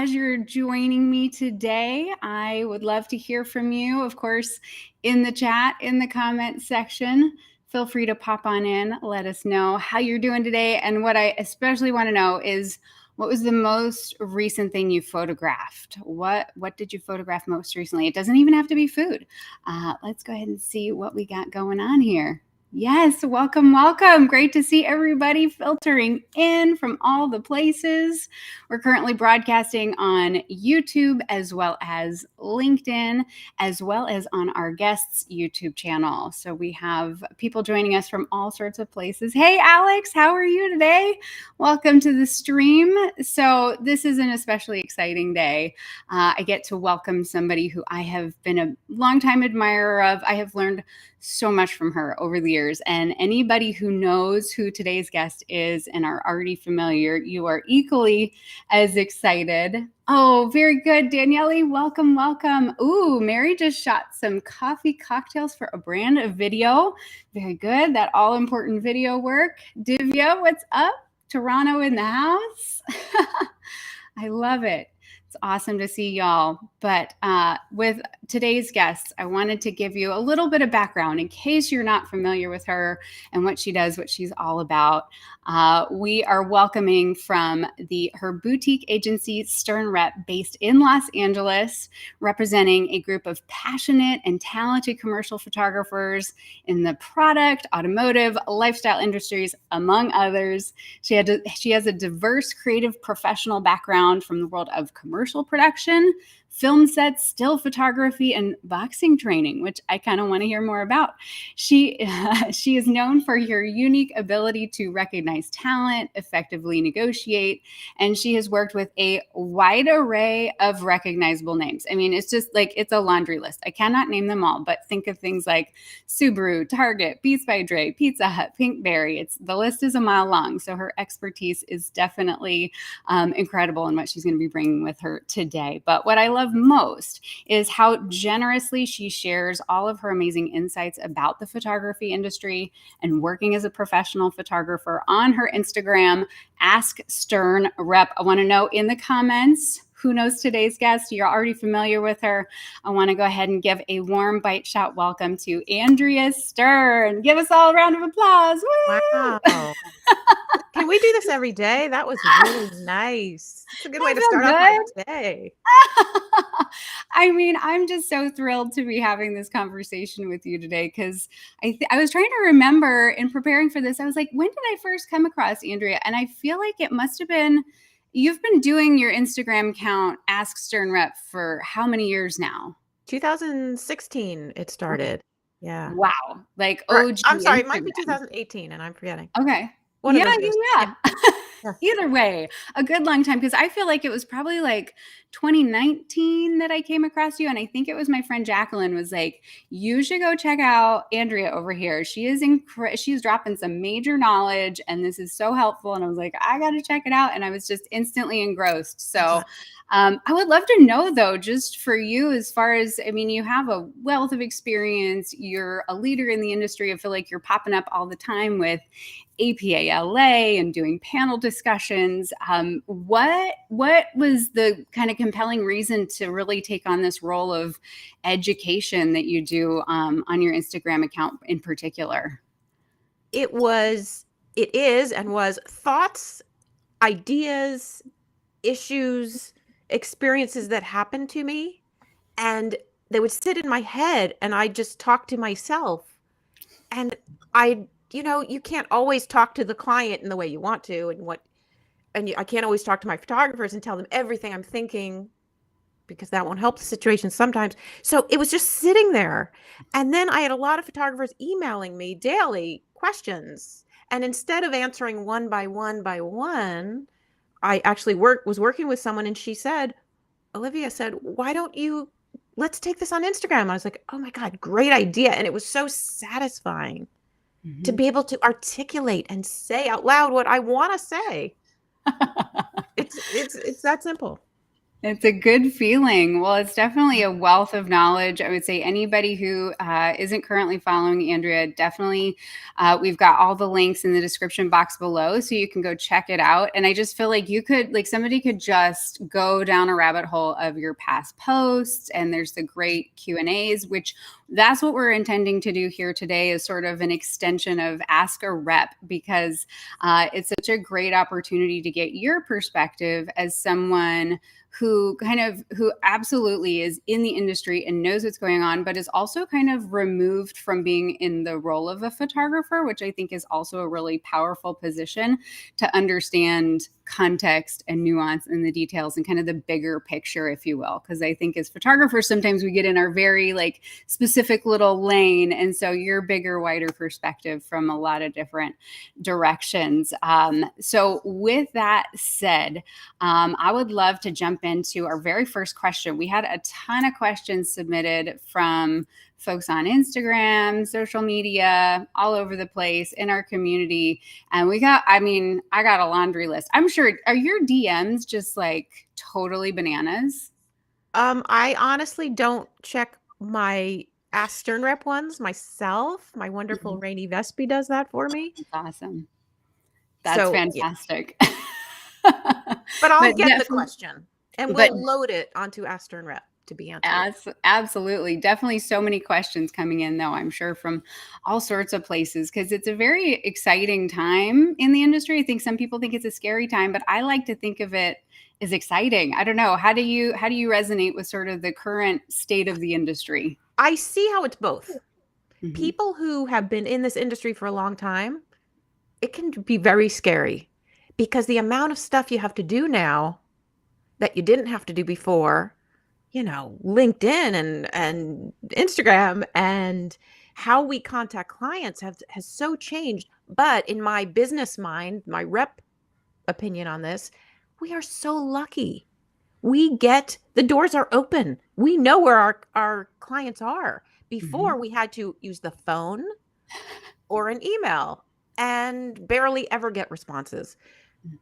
as you're joining me today. I would love to hear from you, of course, in the chat, in the comment section. Feel free to pop on in, let us know how you're doing today. And what I especially want to know is, what was the most recent thing you photographed? What did you photograph most recently? It doesn't even have to be food. Let's go ahead and see what we got going on here. Yes, welcome, welcome. Great to see everybody filtering in from all the places. We're currently broadcasting on YouTube as well as LinkedIn, as well as on our guests' YouTube channel. So we have people joining us from all sorts of places. Hey, Alex, how are you today? Welcome to the stream. So this is an especially exciting day. I get to welcome somebody who I have been a longtime admirer of. I have learned so much from her over the years. And anybody who knows who today's guest is and are already familiar, you are equally as excited. Oh, very good, Daniele. Welcome, welcome. Ooh, Mary just shot some coffee cocktails for a brand of video. Very good. That all important video work. Divya, what's up? Toronto in the house. I love it. It's awesome to see y'all. But with today's guest, I wanted to give you a little bit of background in case you're not familiar with her and what she does, what she's all about. We are welcoming from her boutique agency, Stern Rep, based in Los Angeles, representing a group of passionate and talented commercial photographers in the product, automotive, lifestyle industries, among others. She has a diverse creative professional background from the world of commercial production, film sets, still photography, and boxing training, which I kind of want to hear more about. She is known for her unique ability to recognize talent, effectively negotiate, and she has worked with a wide array of recognizable names. I mean, it's just like, it's a laundry list. I cannot name them all, but think of things like Subaru, Target, Beats by Dre, Pizza Hut, Pinkberry. The list is a mile long. So her expertise is definitely incredible in what she's going to be bringing with her today. But what I love most is how generously she shares all of her amazing insights about the photography industry and working as a professional photographer on her Instagram, Ask Stern Rep. I want to know in the comments, who knows today's guest? You're already familiar with her. I want to go ahead and give a warm bite shot welcome to Andrea Stern. Give us all a round of applause. Woo! Wow. Can we do this every day? That was really nice. It's a good way to start off my day. I mean, I'm just so thrilled to be having this conversation with you today, because I was trying to remember in preparing for this. I was like, when did I first come across Andrea? And I feel like it must have been, you've been doing your Instagram account, Ask Stern Rep, for how many years now? 2016 it started. Yeah. Wow. Like OG. I'm sorry, Instagram. it might be 2018 and I'm forgetting. Okay. One of Yeah. those years. Yeah. Either way, a good long time, because I feel like it was probably like 2019 that I came across you. And I think it was my friend Jacqueline was like, you should go check out Andrea over here. She is she's dropping some major knowledge and this is so helpful. And I was like, I got to check it out. And I was just instantly engrossed. So I would love to know, though, just for you, as far as, I mean, you have a wealth of experience. You're a leader in the industry. I feel like you're popping up all the time with APA-LA and doing panel discussions. What was the kind of compelling reason to really take on this role of education that you do on your Instagram account in particular? It is and was thoughts, ideas, issues, experiences that happened to me, and they would sit in my head and I just talk to myself. And you can't always talk to the client in the way you want to, I can't always talk to my photographers and tell them everything I'm thinking, because that won't help the situation sometimes. So it was just sitting there. And then I had a lot of photographers emailing me daily questions. And instead of answering one by one, I actually was working with someone, and Olivia said, let's take this on Instagram. I was like, oh my God, great idea. And it was so satisfying to be able to articulate and say out loud what I want to say. It's that simple. It's a good feeling. Well, it's definitely a wealth of knowledge. I would say anybody who isn't currently following Andrea, definitely, we've got all the links in the description box below, so you can go check it out. And I just feel like you could, like, somebody could just go down a rabbit hole of your past posts, and there's the great Q&As, which that's what we're intending to do here today, is sort of an extension of Ask a Rep, because it's such a great opportunity to get your perspective as someone who absolutely is in the industry and knows what's going on, but is also kind of removed from being in the role of a photographer, which I think is also a really powerful position to understand context and nuance and the details and kind of the bigger picture, if you will. Because I think as photographers, sometimes we get in our very like specific little lane. And so your bigger, wider perspective from a lot of different directions. So with that said, I would love to jump into our very first question. We had a ton of questions submitted from folks on Instagram, social media, all over the place in our community. And I got a laundry list. I'm sure, are your DMs just like totally bananas? I honestly don't check my Ask Stern Rep ones myself. My wonderful Mhm. Rainy Vespi does that for me. That's awesome. That's So, yeah, fantastic. but I'll But get the definitely, question and but we'll load it onto Ask Stern Rep to be answered. Absolutely. Definitely so many questions coming in, though, I'm sure from all sorts of places, because it's a very exciting time in the industry. I think some people think it's a scary time, but I like to think of it as exciting. I don't know. How do you resonate with sort of the current state of the industry? I see how it's both. Hmm. People who have been in this industry for a long time, it can be very scary because the amount of stuff you have to do now that you didn't have to do before, LinkedIn and Instagram and how we contact clients has so changed. But in my business mind, my rep opinion on this, we are so lucky. The doors are open. We know where our clients are. Before Hmm. we had to use the phone or an email and barely ever get responses.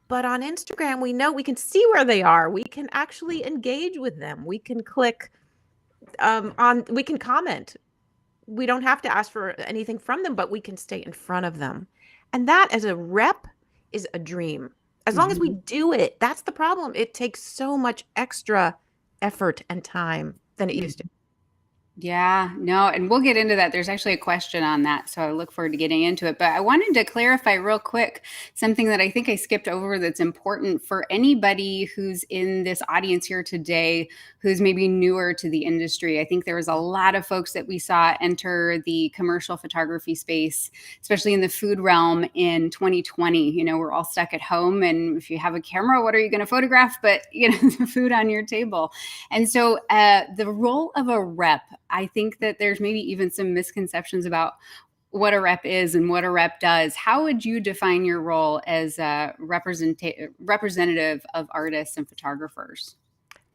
But on Instagram, we know we can see where they are. We can actually engage with them. We can click we can comment. We don't have to ask for anything from them, but we can stay in front of them. And that as a rep is a dream. As long as we Hmm. do it, that's the problem. It takes so much extra effort and time than it used to. Yeah, no, and we'll get into that. There's actually a question on that, so I look forward to getting into it. But I wanted to clarify real quick something that I think I skipped over that's important for anybody who's in this audience here today who's maybe newer to the industry. I think there was a lot of folks that we saw enter the commercial photography space, especially in the food realm in 2020. We're all stuck at home, and if you have a camera, what are you going to photograph? But, the food on your table. And so the role of a rep, I think that there's maybe even some misconceptions about what a rep is and what a rep does. How would you define your role as a representative of artists and photographers?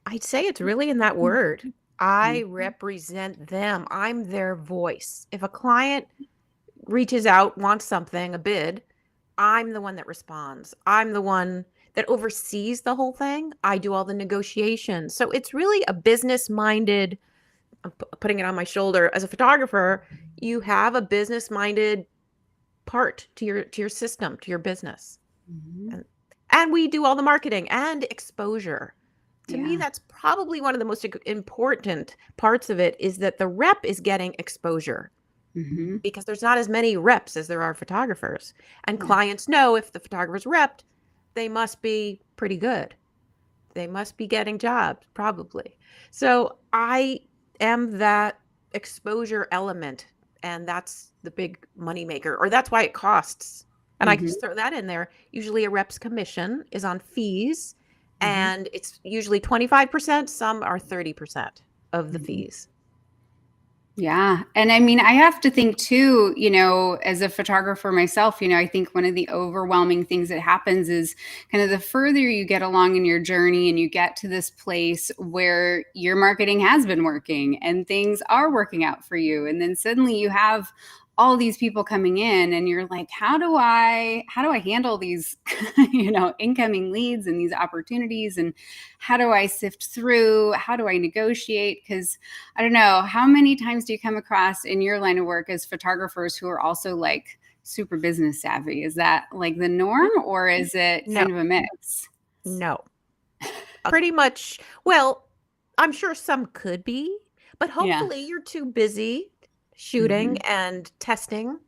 I'd say it's really in that word. I Mhm. represent them. I'm their voice. If a client reaches out, wants something, a bid, I'm the one that responds. I'm the one that oversees the whole thing. I do all the negotiations. So it's really a business minded, putting it on my shoulder as a photographer. You have a business minded part to your system, to your business. Mhm. And and we do all the marketing and exposure. To me, Yeah. that's probably one of the most important parts of it is that the rep is getting exposure Hmm. because there's not as many reps as there are photographers. And Yeah. clients know if the photographer's repped, they must be pretty good. They must be getting jobs, probably. So I am that exposure element, and that's the big money maker, or that's why it costs. And I can Hmm. just throw that in there. Usually a rep's commission is on fees, Hmm. and it's usually 25%, some are 30% of the Hmm. fees. Yeah. And I mean, I have to think too, as a photographer myself, I think one of the overwhelming things that happens is kind of the further you get along in your journey and you get to this place where your marketing has been working and things are working out for you. And then suddenly you have all these people coming in, and you're like, how do I handle these incoming leads and these opportunities, and how do I sift through, how do I negotiate? Because I don't know, how many times do you come across in your line of work as photographers who are also like super business savvy? Is that like the norm, or is it No, kind of a mix? no. Pretty much, well, I'm sure some could be, but Yeah. hopefully you're too busy shooting Hmm. and testing.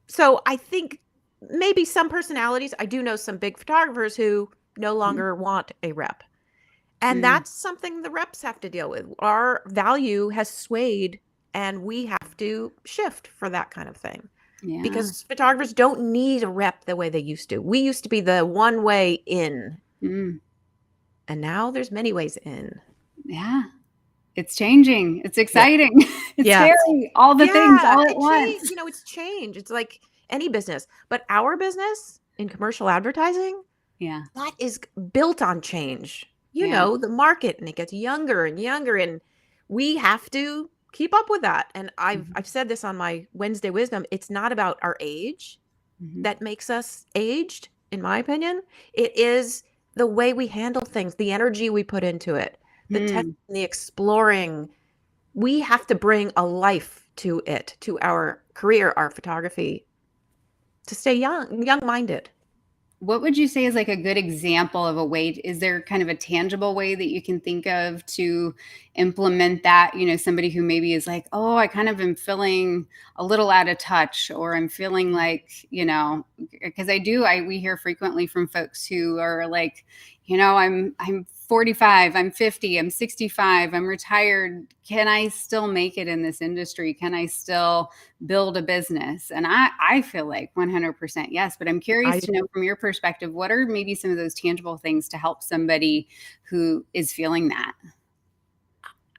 So I think maybe some personalities, I do know some big photographers who no longer want a rep. And Mm. that's something the reps have to deal with. Our value has swayed and we have to shift for that kind of thing. Yeah. Because photographers don't need a rep the way they used to. We used to be the one way in, Mm. and now there's many ways in. Yeah. It's changing. It's Yeah. exciting. It's Yeah. scary. All the things Yeah. all at It changed. once. It's change. It's like any business. But our business in commercial advertising, Yeah. that is built on change. Yeah. The market, and it gets younger and younger, and we have to keep up with that. And I've said this on my Wednesday Wisdom, it's not about our age Mm-hmm. that makes us aged, in my opinion. It is the way we handle things, the energy we put into it, the testing, Hmm. the exploring. We have to bring a life to it, to our career, our photography, to stay young minded. What would you say is like a good example of a way? Is there kind of a tangible way that you can think of to implement that? Somebody who maybe is like, oh, I kind of am feeling a little out of touch, or I'm feeling like, because we hear frequently from folks who are like, I'm 45, I'm 50, I'm 65, I'm retired. Can I still make it in this industry? Can I still build a business? And I feel like 100% yes, but I'm curious I to know from your perspective, what are maybe some of those tangible things to help somebody who is feeling that?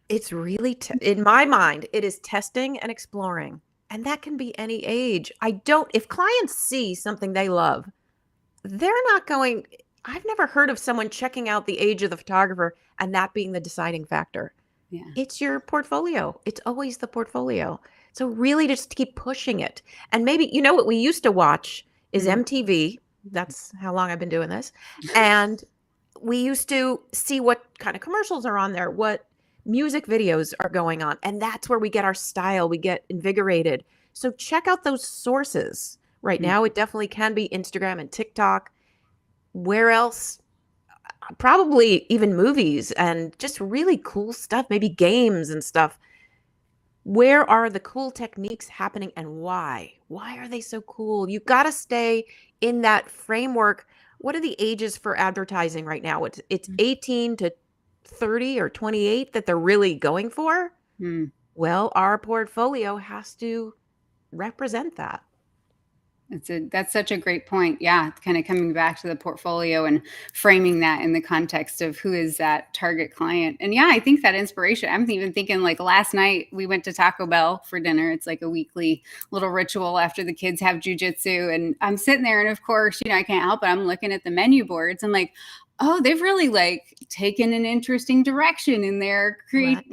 It's really in my mind, it is testing and exploring. And that can be any age. I don't If clients see something they love, they're not going I've never heard of someone checking out the age of the photographer and that being the deciding factor. Yeah. It's your portfolio. It's always the portfolio. So really just keep pushing it. And maybe what we used to watch is Mm. MTV. That's how long I've been doing this. And we used to see what kind of commercials are on there, what music videos are going on. And that's where we get our style, we get invigorated. So check out those sources. Right Mm. now, it definitely can be Instagram and TikTok. Where else? Probably even movies and just really cool stuff, maybe games and stuff. Where are the cool techniques happening and why? Why are they so cool? You got to stay in that framework. What are the ages for advertising right now? It's 18 to 30 or 28 that they're really going for. Mm. Well, our portfolio has to represent that. That's such a great point. Yeah, kind of coming back to the portfolio and framing that in the context of who is that target client. And yeah, I think that inspiration. I'm even thinking like last night we went to Taco Bell for dinner. It's like a weekly little ritual after the kids have jujitsu, and I'm sitting there, and of course, I can't help it. I'm looking at the menu boards. I'm like, oh, they've really like taken an interesting direction in their Right.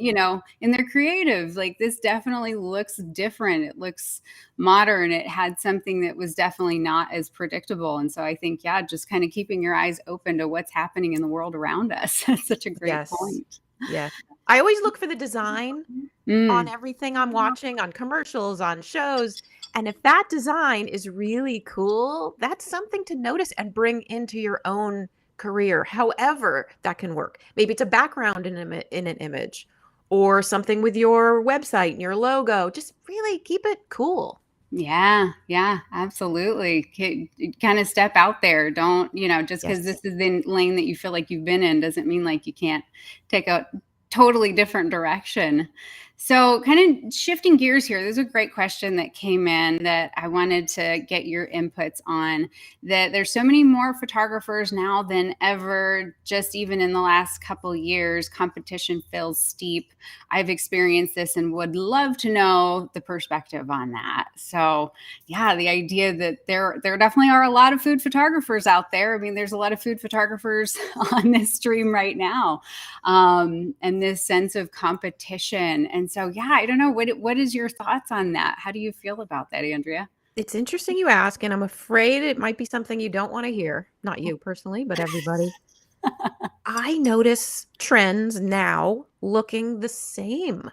in their creative. Like this definitely looks different. It looks modern. It had something that was definitely not as predictable. And so I think, yeah, just kind of keeping your eyes open to what's happening in the world around us. That's such a great Yes. point. Yes. I always look for the design on Mm. everything I'm watching, on commercials, on shows. And if that design is really cool, that's something to notice and bring into your own career, however that can work. Maybe it's a background in an image or something with your website and your logo. Just really keep it cool. Yeah, yeah, absolutely. Kind of step out there. Don't, just because Yes. this is the lane that you feel like you've been in doesn't mean like you can't take a totally different direction. So, kind of shifting gears here, there's a great question that came in that I wanted to get your inputs on. That there's so many more photographers now than ever, just even in the last couple years. Competition feels steep. I've experienced this and would love to know the perspective on that. So, yeah, the idea that there definitely are a lot of food photographers out there. I mean, there's a lot of food photographers on this stream right now, and this sense of competition. And And so, yeah, I don't know. What is your thoughts on that? How do you feel about that, Andrea? It's interesting you ask, and I'm afraid it might be something you don't want to hear. Not you personally, but everybody. I notice trends now looking the same.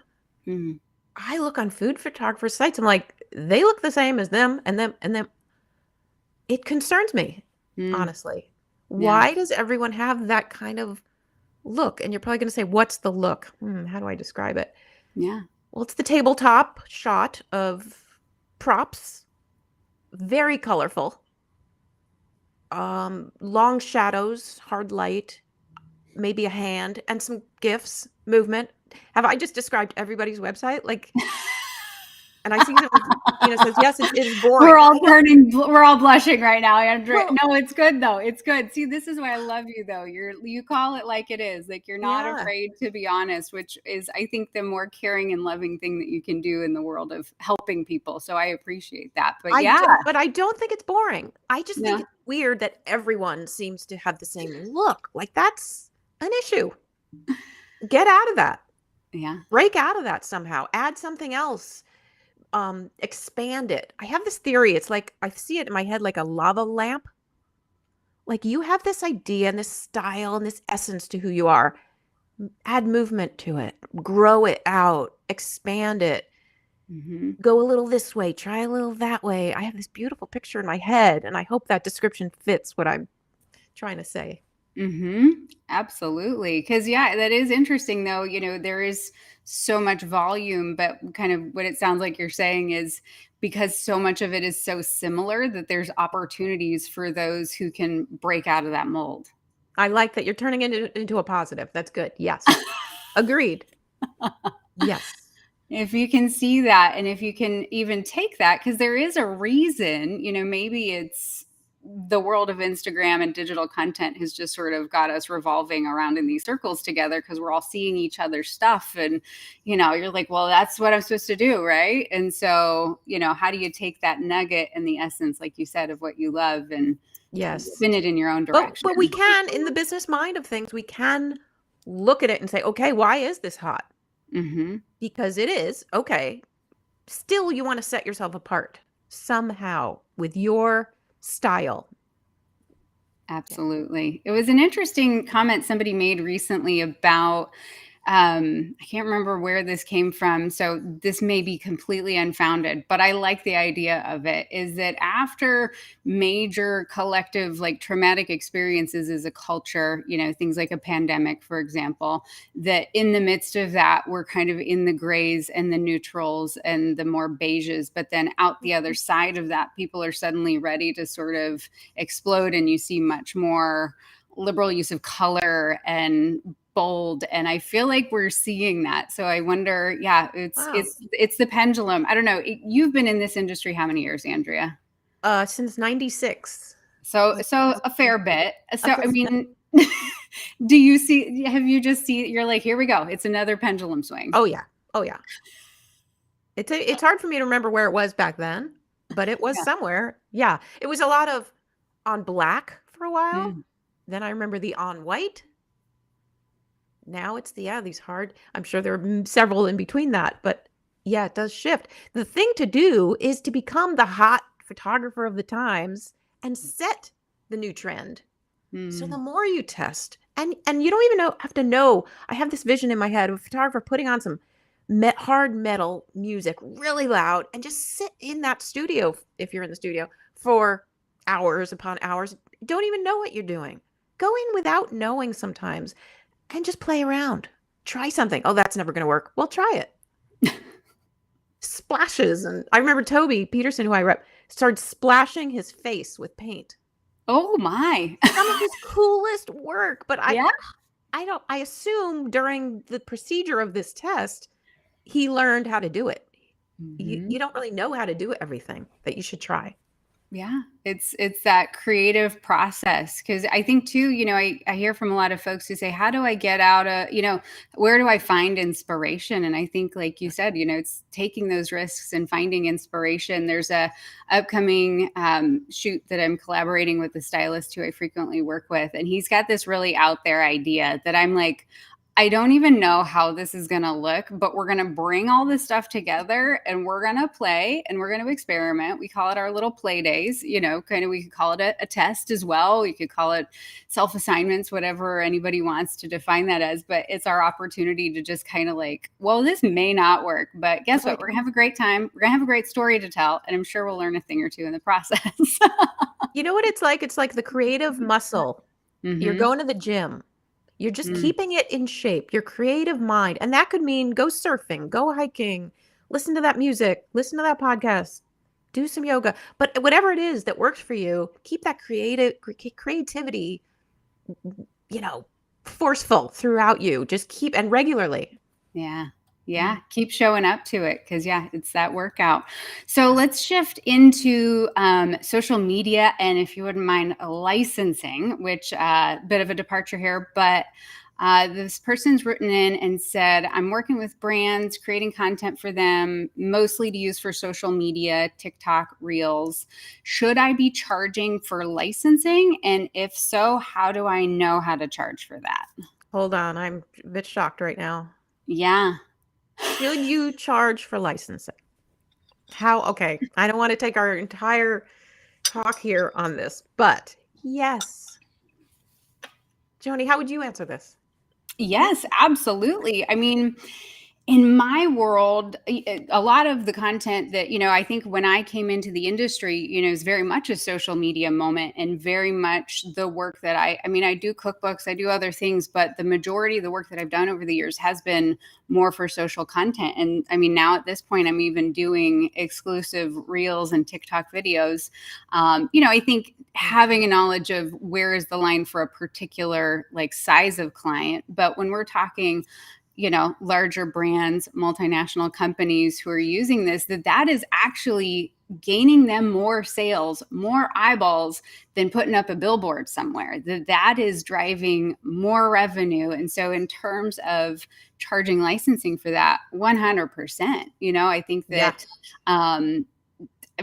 Mm, I look on food photographer sites. I'm like, they look the same as them and them and them. It concerns me, mm, honestly. yeah, Why does everyone have that kind of look? And you're probably going to say, what's the look? How do I describe it? yeah. Well, it's the tabletop shot of props, very colorful, long shadows, hard light, maybe a hand, and some gifs, movement. Have I just described everybody's website? Like, and I see someone, says, yes, it is boring. We're all blushing right now, Andrea. Well, No, it's good though. It's good. See, this is why I love you though. You call it like it is. Like you're not yeah, afraid to be honest, which is I think the more caring and loving thing that you can do in the world of helping people. So I appreciate that. But yeah, but I don't think it's boring. I just think no. it's weird that everyone seems to have the same look. Like that's an issue. Get out of that. Yeah. Break out of that somehow. Add something else. Expand it. I have this theory. It's like I see it in my head like a lava lamp. Like you have this idea and this style and this essence to who you are. Add movement to it. Grow it out. Expand it. Mm-hmm. Go a little this way, try a little that way. I have this beautiful picture in my head, and I hope that description fits what I'm trying to say. Mm-hmm. Absolutely. Because, yeah, that is interesting, though. There is so much volume, but kind of what it sounds like you're saying is because so much of it is so similar that there's opportunities for those who can break out of that mold. I like that you're turning it into a positive. That's good. Yes. Agreed. Yes. If you can see that, and if you can even take that, because there is a reason, maybe it's the world of Instagram and digital content has just sort of got us revolving around in these circles together because we're all seeing each other's stuff. And, you're like, well, that's what I'm supposed to do. Right. And so, how do you take that nugget and the essence, like you said, of what you love and Yes. spin it in your own But direction? we can, in the business mind of things, we can look at it and say, okay, why is this hot? Mm-hmm. Because it is. Okay. Still, you want to set yourself apart somehow with your style. Yeah. Absolutely. It was an interesting comment somebody made recently about I can't remember where this came from, so this may be completely unfounded, but I like the idea of it, is that after major collective, like traumatic experiences as a culture, things like a pandemic, for example, that in the midst of that, we're kind of in the grays and the neutrals and the more beiges, but then out the other side of that, people are suddenly ready to sort of explode, and you see much more liberal use of color and bold, and I feel like we're seeing that. So I wonder, yeah, it's Wow. it's the pendulum. I don't know. You've been in this industry how many years, Andrea? Since 96. So a fair bit. A So I fair- mean, do you see? Have you just see? You're like, here we go. It's another pendulum swing. Oh yeah. Oh yeah. It's hard for me to remember where it was back then, but it was Yeah. somewhere. Yeah. It was a lot of on black for a while. Mm. Then I remember the on white. Now it's these hard. I'm sure there are several in between that, but yeah, it does shift. The thing to do is to become the hot photographer of the times and set the new trend. So the Mm. more you test, and you don't even have to know. I have this vision in my head of a photographer putting on some hard metal music really loud and just sit in that studio, if you're in the studio, for hours upon hours. Don't even know what you're doing. Go in without knowing sometimes and just play around. Try something. Oh, that's never going to work. Well, try it. Splashes. And I remember Toby Peterson, who I rep, started splashing his face with paint. Oh my. Some of his coolest work, but Yeah. I assume during the procedure of this test, he learned how to do it. Mhm. You don't really know how to do everything that you should try. Yeah, it's that creative process, because I think too, I hear from a lot of folks who say, how do I get out of, where do I find inspiration? And I think, like you said, it's taking those risks and finding inspiration. There's a upcoming shoot that I'm collaborating with a stylist who I frequently work with, and he's got this really out there idea that I'm like, I don't even know how this is going to look, but we're going to bring all this stuff together and we're going to play and we're going to experiment. We call it our little play days, kind of, we could call it a test as well. You could call it self assignments, whatever anybody wants to define that as, but it's our opportunity to just kind of like, well, this may not work, but guess what? We're going to have a great time. We're going to have a great story to tell. And I'm sure we'll learn a thing or two in the process. You know what it's like? It's like the creative muscle. You're going to the gym. You're just keeping it in shape, your creative mind. And that could mean go surfing, go hiking, listen to that music, listen to that podcast, do some yoga. But whatever it is that works for you, keep that creativity, forceful throughout you. Just keep, and regularly. Yeah. Keep showing up to it because, it's that workout. So let's shift into social media. And if you wouldn't mind, licensing, which bit of a departure here, but this person's written in and said, I'm working with brands, creating content for them, mostly to use for social media, TikTok, Reels. Should I be charging for licensing? And if so, how do I know how to charge for that? Hold on. I'm a bit shocked right now. Yeah. Should you charge for licensing? How? Okay. I don't want to take our entire talk here on this, but yes. Joanie, how would you answer this? Yes, absolutely. I mean, in my world, a lot of the content that, I think when I came into the industry, is very much a social media moment and very much the work that I do cookbooks, I do other things, but the majority of the work that I've done over the years has been more for social content. And I mean, now at this point, I'm even doing exclusive Reels and TikTok videos. I think having a knowledge of where is the line for a particular like size of client, but when we're talking larger brands, multinational companies who are using this, that is actually gaining them more sales, more eyeballs than putting up a billboard somewhere. That is driving more revenue. And so in terms of charging licensing for that, 100%, I think that,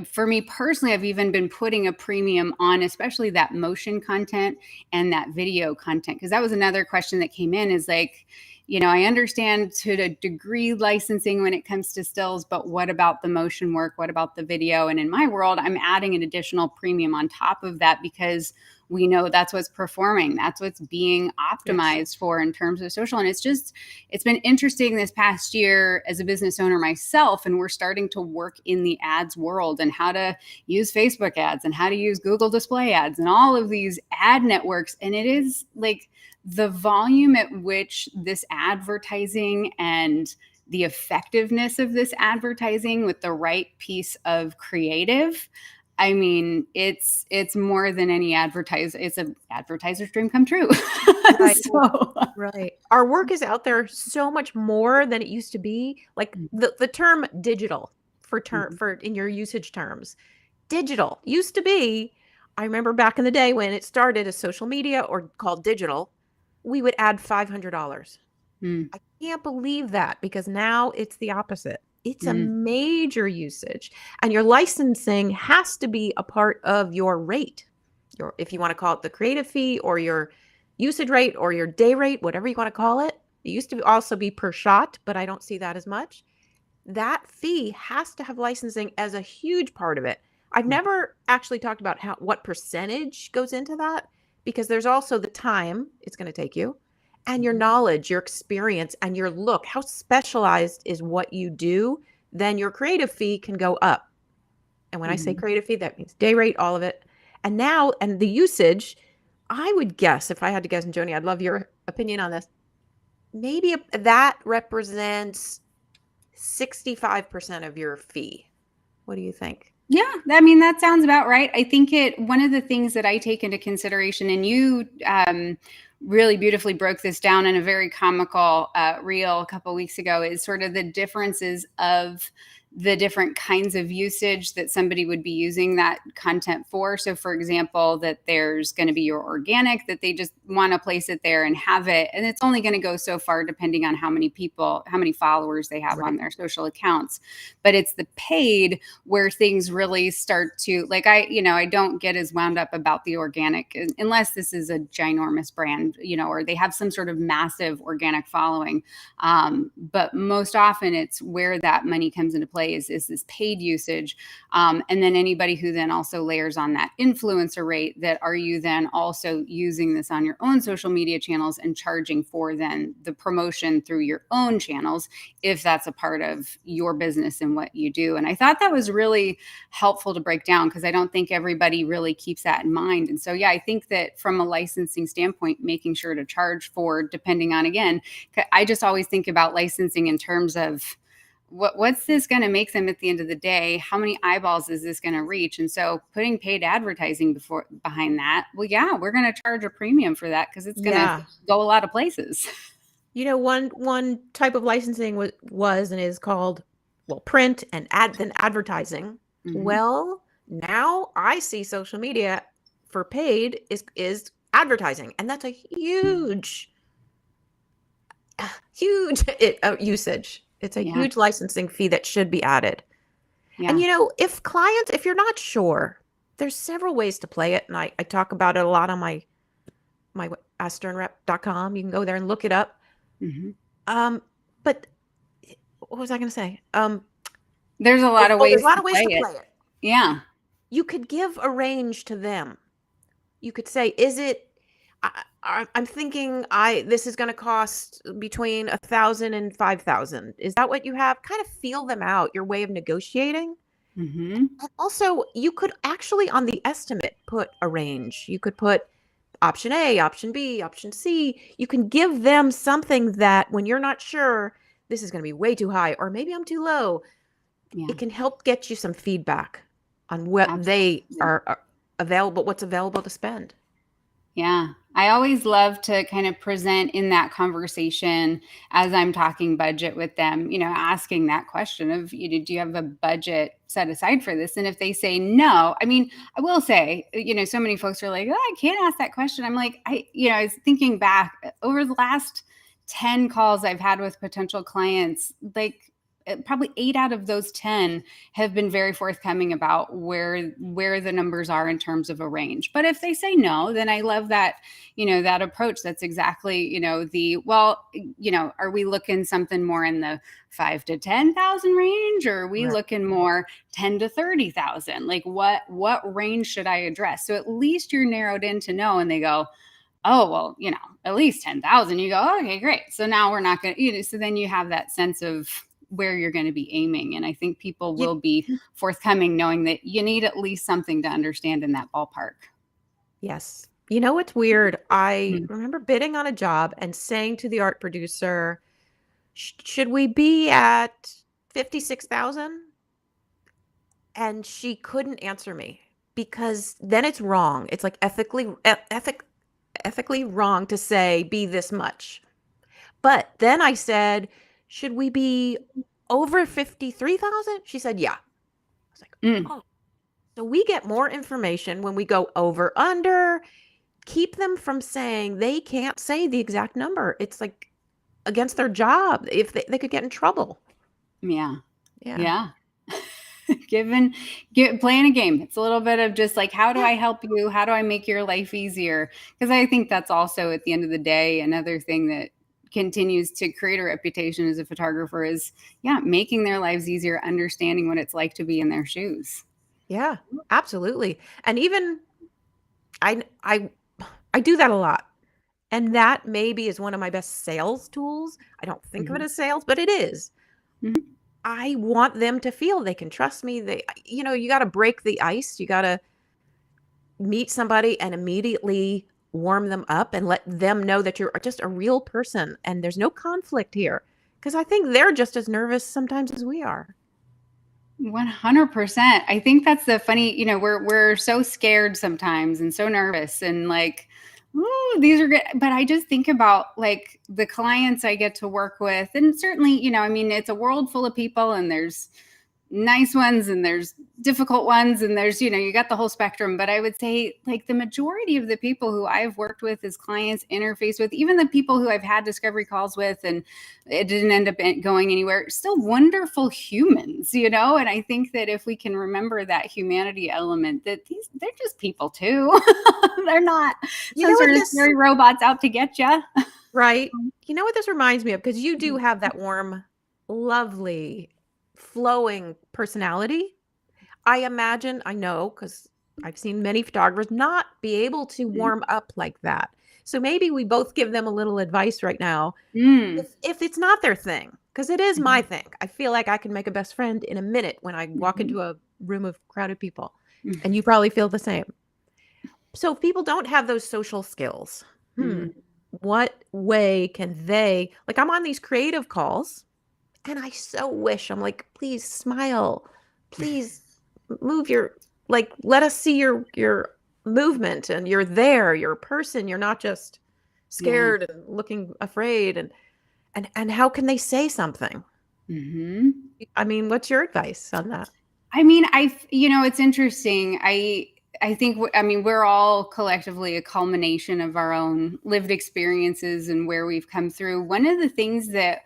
for me personally, I've even been putting a premium on, especially that motion content and that video content. Because that was another question that came in is like, I understand to a degree licensing when it comes to stills, but what about the motion work? What about the video? And in my world, I'm adding an additional premium on top of that because we know that's what's performing. That's what's being optimized for in terms of social. And it's been interesting this past year as a business owner myself, and we're starting to work in the ads world and how to use Facebook ads and how to use Google display ads and all of these ad networks. And it is like the volume at which this advertising and the effectiveness of this advertising with the right piece of creative, I mean, it's more than any advertiser. It's an advertiser's dream come true. Right. Right. Our work is out there so much more than it used to be. Like the term digital for in your usage terms, digital used to be, I remember back in the day when it started as social media or called digital, we would add $500. I can't believe that because now it's the opposite. It's a major usage, and your licensing has to be a part of your rate. If you want to call it the creative fee or your usage rate or your day rate, whatever you want to call it. It used to also be per shot, but I don't see that as much. That fee has to have licensing as a huge part of it. I've never actually talked about what percentage goes into that because there's also the time it's going to take you and your knowledge, your experience, and your look. How specialized is what you do? Then your creative fee can go up. And when I say creative fee, that means day rate, all of it. And now, and the usage, I would guess, if I had to guess, and Joanie, I'd love your opinion on this, maybe that represents 65% of your fee. What do you think? Yeah, I mean, that sounds about right. I think one of the things that I take into consideration, and you really beautifully broke this down in a very comical reel a couple of weeks ago, is sort of the differences of the different kinds of usage that somebody would be using that content for. So, for example, that there's going to be your organic, that they just want to place it there and have it. And it's only going to go so far depending on how many people, how many followers they have Right. on their social accounts. But it's the paid where things really start to, like, I don't get as wound up about the organic unless this is a ginormous brand, or they have some sort of massive organic following. But most often it's where that money comes into play is this paid usage. And then anybody who then also layers on that influencer rate, that are you then also using this on your own social media channels and charging for then the promotion through your own channels, if that's a part of your business and what you do. And I thought that was really helpful to break down, because I don't think everybody really keeps that in mind. And so, yeah, I think that from a licensing standpoint, making sure to charge for, depending on, again, I just always think about licensing in terms of what's this going to make them at the end of the day? How many eyeballs is this going to reach? And so putting paid advertising behind that, well, yeah, we're going to charge a premium for that because it's going to go a lot of places. One type of licensing was and is called, well, print and then advertising. Mm-hmm. Well, now I see social media for paid is advertising, and that's a huge usage. It's a huge licensing fee that should be added. Yeah. And if you're not sure, there's several ways to play it, and I talk about it a lot on my AskSternRep.com. You can go there and look it up. Mm-hmm. But what was I going to say? There's a lot of ways. There's a lot of ways to play it. Yeah. You could give a range to them. You could say, is it, I'm thinking this is going to cost between $1,000 and $5,000. Is that what you have? Kind of feel them out, your way of negotiating. Mm-hmm. And also, you could actually on the estimate put a range. You could put option A, option B, option C. You can give them something that when you're not sure, this is going to be way too high, or maybe I'm too low. Yeah. It can help get you some feedback on what they are available, what's available to spend. Yeah. I always love to kind of present in that conversation as I'm talking budget with them, asking that question of, do you have a budget set aside for this? And if they say no, I mean, I will say, so many folks are like, oh, I can't ask that question. I'm like, I was thinking back over the last 10 calls I've had with potential clients, like probably 8 out of those 10 have been very forthcoming about where the numbers are in terms of a range. But if they say no, then I love that, that approach. That's exactly, are we looking something more in the 5 to 10,000 range, or are we looking more 10 to 30,000? Like what range should I address? So at least you're narrowed in to know, and they go, oh, well, at least 10,000. You go, oh, okay, great. So now we're not going to, so then you have that sense of where you're going to be aiming. And I think people will be forthcoming knowing that you need at least something to understand in that ballpark. Yes. What's weird? I remember bidding on a job and saying to the art producer, should we be at 56,000? And she couldn't answer me, because then it's wrong. It's like ethically wrong to say be this much. But then I said, should we be over 53,000? She said, yeah. I was like, oh. So we get more information when we go over, under. Keep them from saying they can't say the exact number. It's like against their job. If they could get in trouble. Yeah. Playing a game. It's a little bit of just like, how do I help you? How do I make your life easier? Because I think that's also at the end of the day, another thing that continues to create a reputation as a photographer is making their lives easier, understanding what it's like to be in their shoes. Yeah, absolutely. And even I do that a lot. And that maybe is one of my best sales tools. I don't think of it as sales, but it is. Mm-hmm. I want them to feel they can trust me. You got to break the ice. You got to meet somebody and immediately warm them up and let them know that you're just a real person and there's no conflict here. Because I think they're just as nervous sometimes as we are. 100%. I think that's the funny, we're so scared sometimes and so nervous and like, ooh, these are good. But I just think about like the clients I get to work with, and certainly, it's a world full of people, and there's nice ones and there's difficult ones and there's, you got the whole spectrum. But I would say like the majority of the people who I've worked with as clients, interface with, even the people who I've had discovery calls with and it didn't end up going anywhere, still wonderful humans, and I think that if we can remember that humanity element, that they're just people too. They're not You know some what sort of this scary robots out to get you. Right? You know what this reminds me of? Because you do have that warm, lovely, flowing personality. I know, because I've seen many photographers not be able to warm up like that. So maybe we both give them a little advice right now. Mm. If it's not their thing, because it is my thing. I feel like I can make a best friend in a minute when I walk Mhm. into a room of crowded people. Mhm. And you probably feel the same. So if people don't have those social skills, Mhm. what way can they, like I'm on these creative calls and I so wish, I'm like, please smile, please move your, like, let us see your movement and you're there, you're a person, you're not just Yeah. scared and looking afraid. And how can they say something? Mhm. I mean, what's your advice on that? I mean, it's interesting. I think, I mean, we're all collectively a culmination of our own lived experiences and where we've come through. One of the things that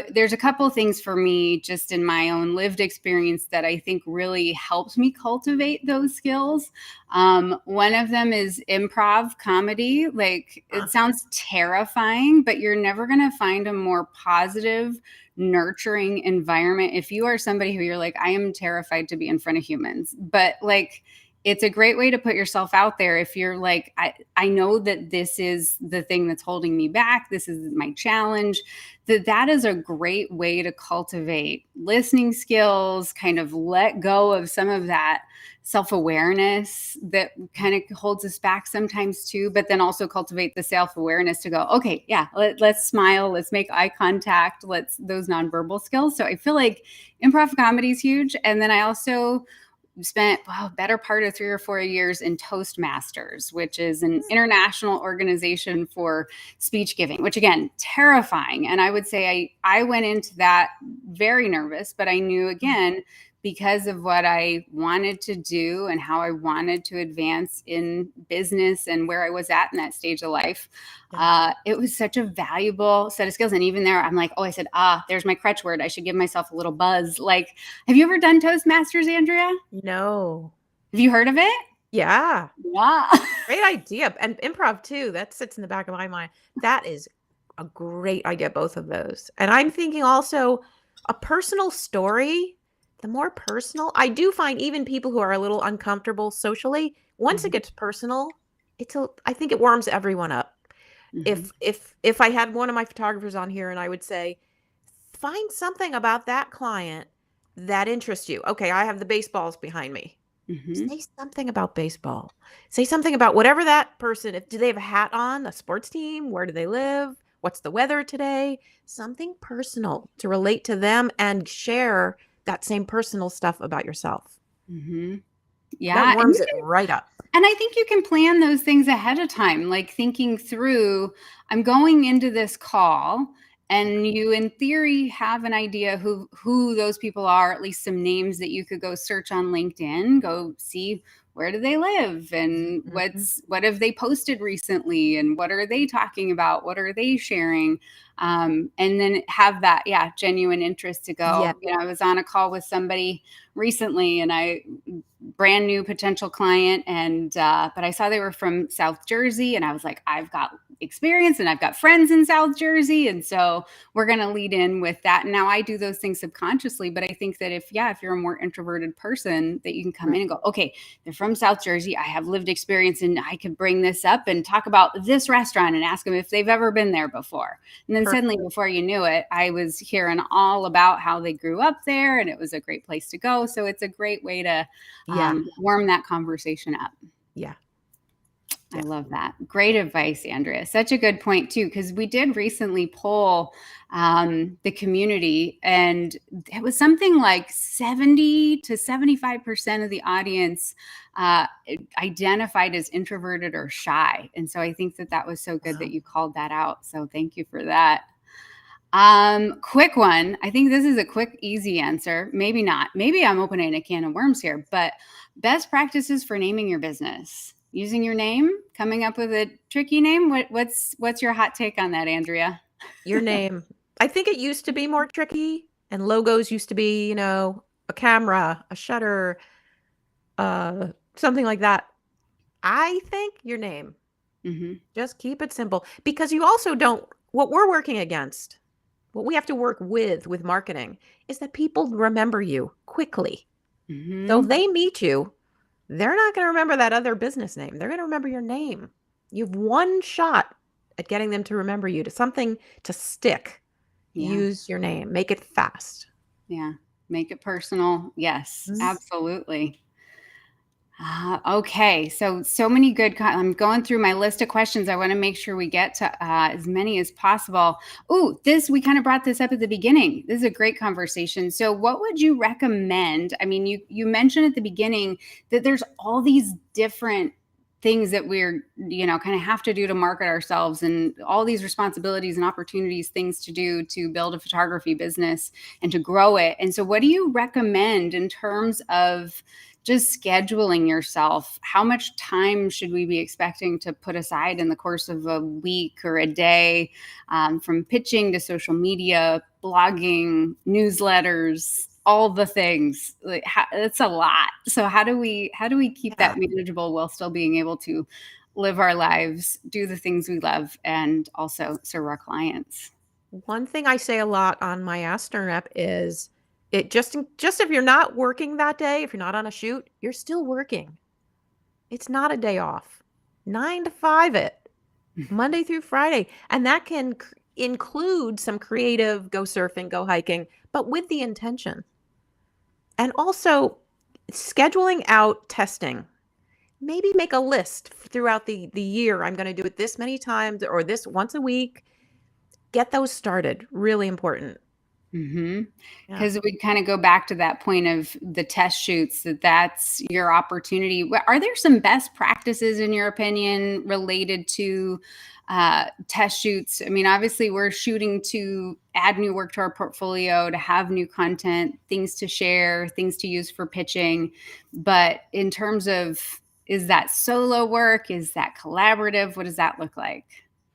there's a couple of things for me just in my own lived experience that I think really helped me cultivate those skills. One of them is improv comedy. Like, Uh, it sounds terrifying, but you're never going to find a more positive, nurturing environment if you are somebody who you're like, I am terrified to be in front of humans. But like, it's a great way to put yourself out there if you're like, I know that this is the thing that's holding me back, this is my challenge. That is a great way to cultivate listening skills, kind of let go of some of that self-awareness that kind of holds us back sometimes too, but then also cultivate the self-awareness to go, okay, yeah, let's smile, let's make eye contact, let's those nonverbal skills. So I feel like improv comedy is huge. And then I also spent better part of 3 or 4 years in Toastmasters, which is an international organization for speech giving, which again, terrifying. And I would say I went into that very nervous, but I knew again, because of what I wanted to do and how I wanted to advance in business and where I was at in that stage of life, yeah. it was such a valuable set of skills. And even there, I'm like, oh, I said, there's my crutch word. I should give myself a little buzz. Like, have you ever done Toastmasters, Andrea? No. Have you heard of it? Yeah. Yeah. Great idea. And improv too. That sits in the back of my mind. That is a great idea, both of those. And I'm thinking also a personal story. The more personal, I do find even people who are a little uncomfortable socially, once it Mhm. gets personal, I think it warms everyone up. Mhm. If I had one of my photographers on here and I would say, find something about that client that interests you. Okay, I have the baseballs behind me. Mhm. Say something about baseball. Say something about whatever that person, if do they have a hat on, a sports team? Where do they live? What's the weather today? Something personal to relate to them and share that same personal stuff about yourself. Mhm. That Yeah, and warms it right up. I think you can plan those things ahead of time, like thinking through, I'm going into this call, and you in theory have an idea who those people are, at least some names that you could go search on LinkedIn, go see where do they live and Mhm. what have they posted recently and what are they talking about, what are they sharing, and then have that, yeah, genuine interest to Yeah. go. I was on a call with somebody recently and I brand new potential client, and but I saw they were from South Jersey and I was like, I've got experience and I've got friends in South Jersey, and so we're going to lead in with that. And now I do those things subconsciously, but I think that if you're a more introverted person, that you can come in and go, okay, they're from South Jersey, I have lived experience and I could bring this up and talk about this restaurant and ask them if they've ever been there before. And then Perfect. suddenly, before you knew it, I was hearing all about how they grew up there and it was a great place to go. So it's a great way to Yeah. warm that conversation up. Yeah. I Yeah. love that. Great advice, Andrea. Such a good point, too, because we did recently poll the community, and it was something like 70 to 75% of the audience uh, identified as introverted or shy. And so I think that was so good that Wow. you called that out. So thank you for that. Quick one. I think this is a quick, easy answer. Maybe not. Maybe I'm opening a can of worms here, but best practices for naming your business. Using your name, coming up with a tricky name. What's your hot take on that, Andrea? Your name. I think it used to be more tricky, and logos used to be, a camera, a shutter, something like that. I think your name. Mm-hmm. Just keep it simple, because you also don't, what we're working against, what we have to work with marketing, is that people remember you quickly. So if Mm-hmm. they meet you, they're not going to remember that other business name. They're going to remember your name. You have one shot at getting them to remember you, to something to stick. Yeah. Use your name. Make it fast. Yeah. Make it personal. Yes, Mhm. absolutely. Okay, so many good. I'm going through my list of questions. I want to make sure we get to as many as possible. Ooh, this we kind of brought this up at the beginning. This is a great conversation. So, what would you recommend? I mean, you mentioned at the beginning that there's all these different things that we're kind of have to do to market ourselves, and all these responsibilities and opportunities, things to do to build a photography business and to grow it. And so, what do you recommend in terms of just scheduling yourself? How much time should we be expecting to put aside in the course of a week or a day, from pitching to social media, blogging, newsletters, all the things? Like, it's a lot. So how do we keep that Yeah. manageable while still being able to live our lives, do the things we love, and also serve our clients? One thing I say a lot on my Ask Startup is, it just if you're not working that day, if you're not on a shoot, you're still working. It's not a day off. 9 to 5 it, Monday through Friday. And that can include some creative, go surfing, go hiking, but with the intention. And also scheduling out testing. Maybe make a list throughout the year. I'm going to do it this many times, or this once a week. Get those started. Really important. Mm-hmm. Yeah. Because we kind of go back to that point of the test shoots, that's your opportunity. Are there some best practices, in your opinion, related to test shoots? I mean, obviously, we're shooting to add new work to our portfolio, to have new content, things to share, things to use for pitching. But in terms of, is that solo work? Is that collaborative? What does that look like?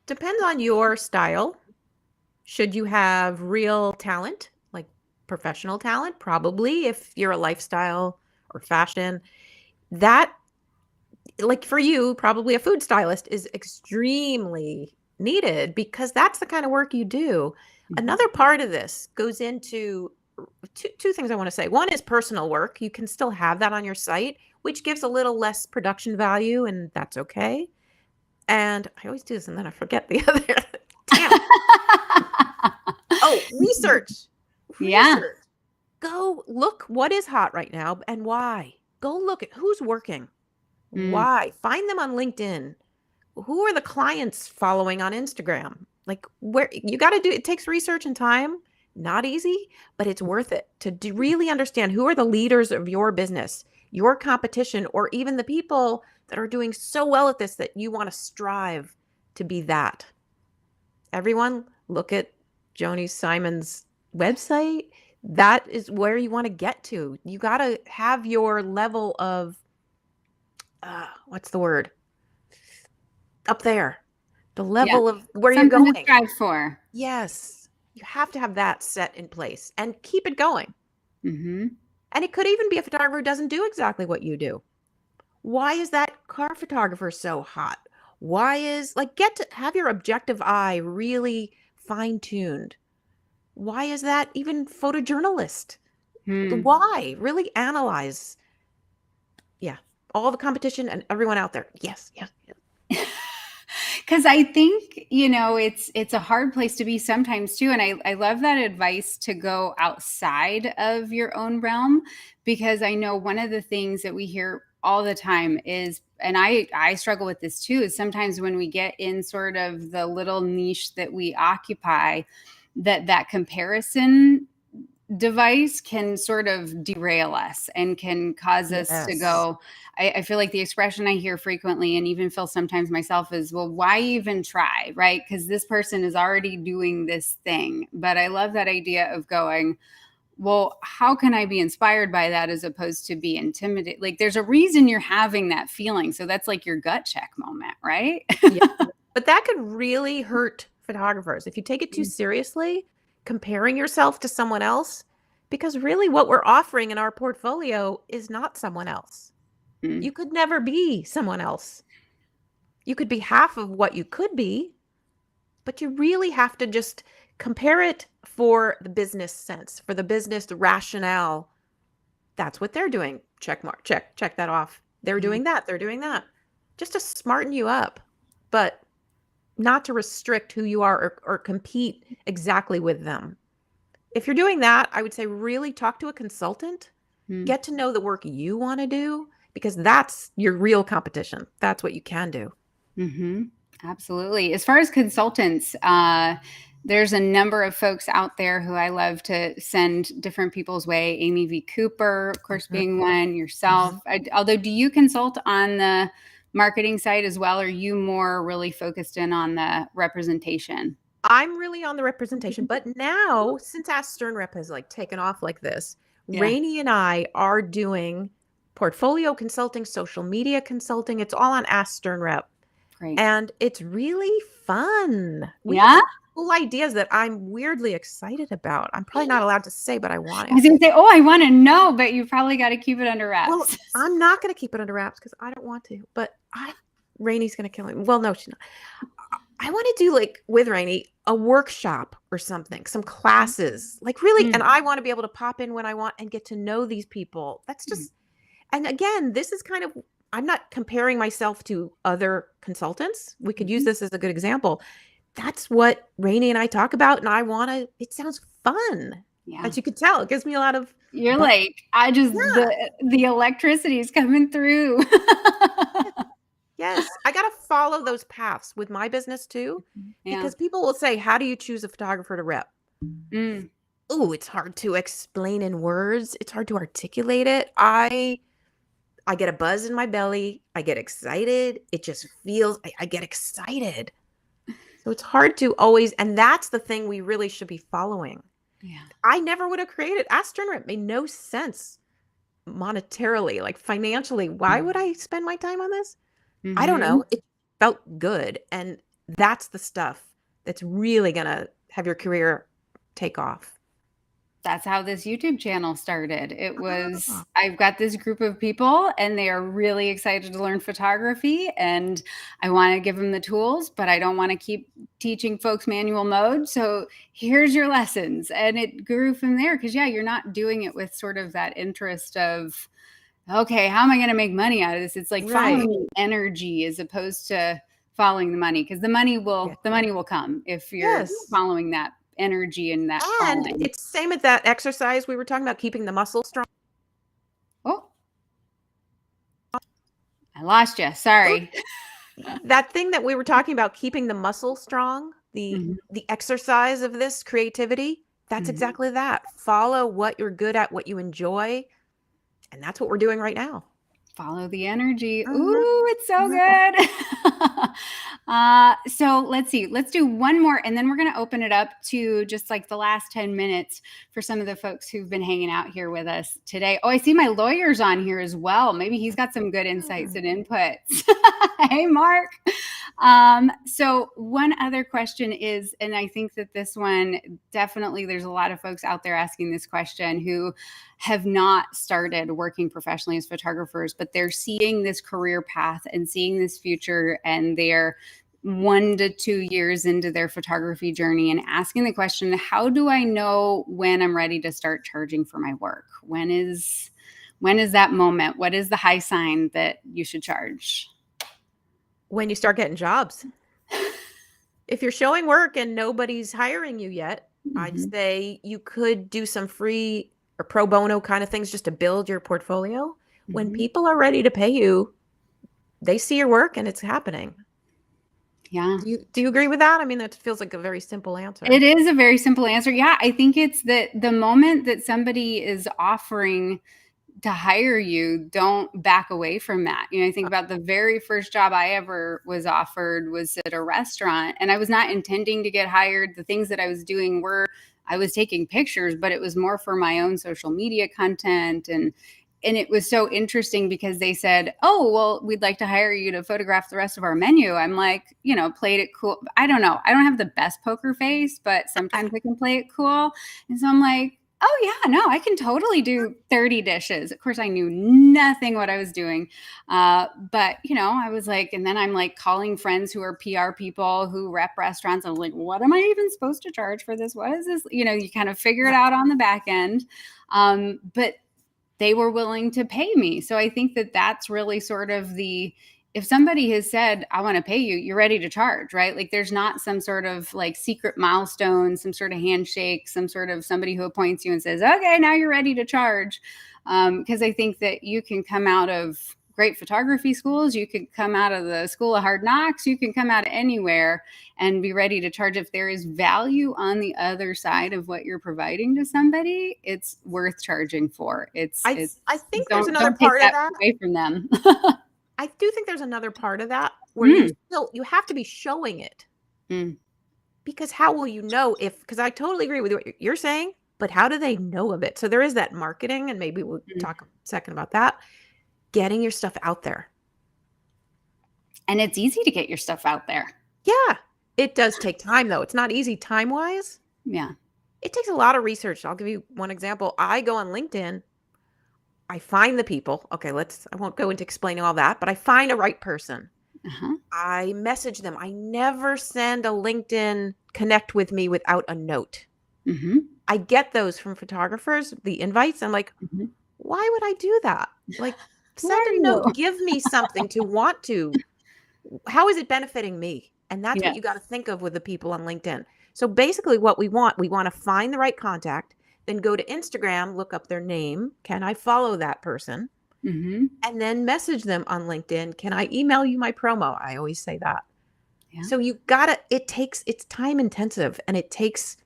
Depends on your style. Should you have real talent, like professional talent? Probably, if you're a lifestyle or fashion. That, like for you, probably a food stylist is extremely needed, because that's the kind of work you do. Mhm. Another part of this goes into two things I want to say. One is personal work. You can still have that on your site, which gives a little less production value, and that's okay. And I always do this and then I forget the other. Damn. Oh, research. Yeah. Research. Go look what is hot right now and why. Go look at who's working. Mm, Why? Find them on LinkedIn. Who are the clients following on Instagram? Like, where you got to do it takes research and time. Not easy, but it's worth it to really understand who are the leaders of your business, your competition, or even the people that are doing so well at this that you want to strive to be that. Everyone, look at Joni Simon's website. That is where you want to get to. You got to have your level of, what's the word? Up there. The yeah. level of where you're Something to going. strive for. Yes. You have to have that set in place and keep it going. Hmm. And it could even be a photographer who doesn't do exactly what you do. Why is that car photographer so hot? Why is, like, get to have your objective eye really fine tuned. Why is that even photojournalist? Hmm. Why? Really analyze. Yeah. All the competition and everyone out there. Yes, yes, yes. Because I think, it's a hard place to be sometimes too. And I love that advice to go outside of your own realm, because I know one of the things that we hear all the time is, and I struggle with this too, is sometimes when we get in sort of the little niche that we occupy, that comparison device can sort of derail us and can cause us to Yes. go. I feel like the expression I hear frequently and even feel sometimes myself is, well, why even try? Right? Because this person is already doing this thing. But I love that idea of going, well, how can I be inspired by that as opposed to be intimidated? Like there's a reason you're having that feeling. So that's like your gut check moment, right? Yeah. But that could really hurt photographers if you take it too seriously, comparing yourself to someone else, because really what we're offering in our portfolio is not someone else. Mm. You could never be someone else. You could be half of what you could be, but you really have to just compare it for the business sense, for the business rationale. That's what they're doing. Check mark, check that off. They're doing that. They're doing that. Just to smarten you up, but not to restrict who you are or compete exactly with them. If you're doing that, I would say really talk to a consultant, Mm. get to know the work you want to do, because that's your real competition. That's what you can do. Mm-hmm. Absolutely. As far as consultants, there's a number of folks out there who I love to send different people's way. Amy V. Cooper, of course, being one, yourself. Although, do you consult on the marketing side as well? Or are you more really focused in on the representation? I'm really on the representation, but now since Ask Stern Rep has like taken off like this, Yeah, Rainey and I are doing portfolio consulting, social media consulting. It's all on Ask Stern Rep. great. And it's really fun. We have Yeah. some cool ideas that I'm weirdly excited about. I'm probably not allowed to say, but I want I was to. going to say, oh, I want to know, but you probably got to keep it under Well, wraps. I'm not going to keep it under wraps because I don't want to, but Rainey's going to kill me. Well, no, she's not. I want to do like with Rainey a workshop or something, some classes, like really. And I want to be able to pop in when I want and get to know these people. That's just, and again, this is kind of, I'm not comparing myself to other consultants. We could use this as a good example. That's what Rainey and I talk about. And I want to, it sounds fun. Yeah. As you could tell, it gives me a lot of, You're like, I just, yeah. the electricity is coming through. Yes, I got to follow those paths with my business too, Yeah. because people will say, how do you choose a photographer to rep? Mm. Oh, it's hard to explain in words. It's hard to articulate it. I get a buzz in my belly. I get excited. It just feels, I get excited. So it's hard to always, and that's the thing we really should be following. Yeah. I never would have created Ask Turner. It made no sense monetarily, like financially. Why would I spend my time on this? I don't know. It felt good. And that's the stuff that's really going to have your career take off. That's how this YouTube channel started. It was, Ah, I've got this group of people and they are really excited to learn photography and I want to give them the tools, but I don't want to keep teaching folks manual mode. So here's your lessons. And it grew from there because, yeah, you're not doing it with sort of that interest of, okay, how am I going to make money out of this? It's like right. following energy as opposed to following the money because the money will come if you're following that energy and that And calling. it's same with that exercise we were talking about, keeping the muscle strong. Oh, I lost you. Sorry. That thing that we were talking about, keeping the muscle strong, the exercise of this creativity, that's exactly that. Follow what you're good at, what you enjoy. And that's what we're doing right now. Follow the energy. Ooh, it's so good. So let's see. Let's do one more, and then we're going to open it up to just like the last 10 minutes for some of the folks who've been hanging out here with us today. Oh, I see my lawyer's on here as well. Maybe he's got some good insights and inputs. Hey, Mark. So one other question is, and I think that this one definitely, there's a lot of folks out there asking this question who have not started working professionally as photographers, but they're seeing this career path and seeing this future, and they're 1 to 2 years into their photography journey and asking the question, how do I know when I'm ready to start charging for my work? When is that moment? What is the high sign that you should charge? When you start getting jobs. If you're showing work and nobody's hiring you yet, I'd say you could do some free or pro bono kind of things just to build your portfolio. When people are ready to pay you, they see your work and it's happening. Yeah. Do you agree with that? I mean, that feels like a very simple answer. It is a very simple answer. Yeah, I think it's that the moment that somebody is offering to hire you, don't back away from that. You know, I think about the very first job I ever was offered was at a restaurant, and I was not intending to get hired. The things that I was doing were I was taking pictures, but it was more for my own social media content. And it was so interesting because they said, "Oh, well, we'd like to hire you to photograph the rest of our menu." I'm like, you know, played it cool. I don't know. I don't have the best poker face, but sometimes I can play it cool. And so I'm like, oh yeah, no, I can totally do 30 dishes. Of course, I knew nothing what I was doing. But you know, I was like, and then I'm like calling friends who are PR people who rep restaurants. I was like, what am I even supposed to charge for this? What is this? You know, you kind of figure it Yeah. out on the back end. But they were willing to pay me. So I think that that's really sort of the, if somebody has said, I want to pay you, you're ready to charge, right? Like there's not some sort of like secret milestone, some sort of handshake, some sort of somebody who appoints you and says, okay, now you're ready to charge. Because I think that you can come out of great photography schools, you could come out of the school of hard knocks, you can come out of anywhere and be ready to charge. If there is value on the other side of what you're providing to somebody, it's worth charging for. It's I think there's don't another take part of that that. away from them. I do think there's another part of that where Mm, you have to be showing it, mm, because how will you know if, because I totally agree with what you're saying, but how do they know of it? So there is that marketing, and maybe we'll mm. talk a second about that. Getting your stuff out there. And it's easy to get your stuff out there. Yeah. It does take time though. It's not easy time-wise. Yeah. It takes a lot of research. I'll give you one example. I go on LinkedIn, I find the people. Okay, I won't go into explaining all that, but I find a right person. Uh-huh. I message them. I never send a LinkedIn connect with me without a note. Mm-hmm. I get those from photographers, the invites. I'm like, Mm-hmm. why would I do that? Like, Who send are a you? note, give me something to want to. How is it benefiting me? And that's what Yeah. you got to think of with the people on LinkedIn. So basically, what we want to find the right contact, then go to Instagram, look up their name. Can I follow that person? Mm-hmm. And then message them on LinkedIn. Can I email you my promo? I always say that. Yeah. So it's time intensive, and it takes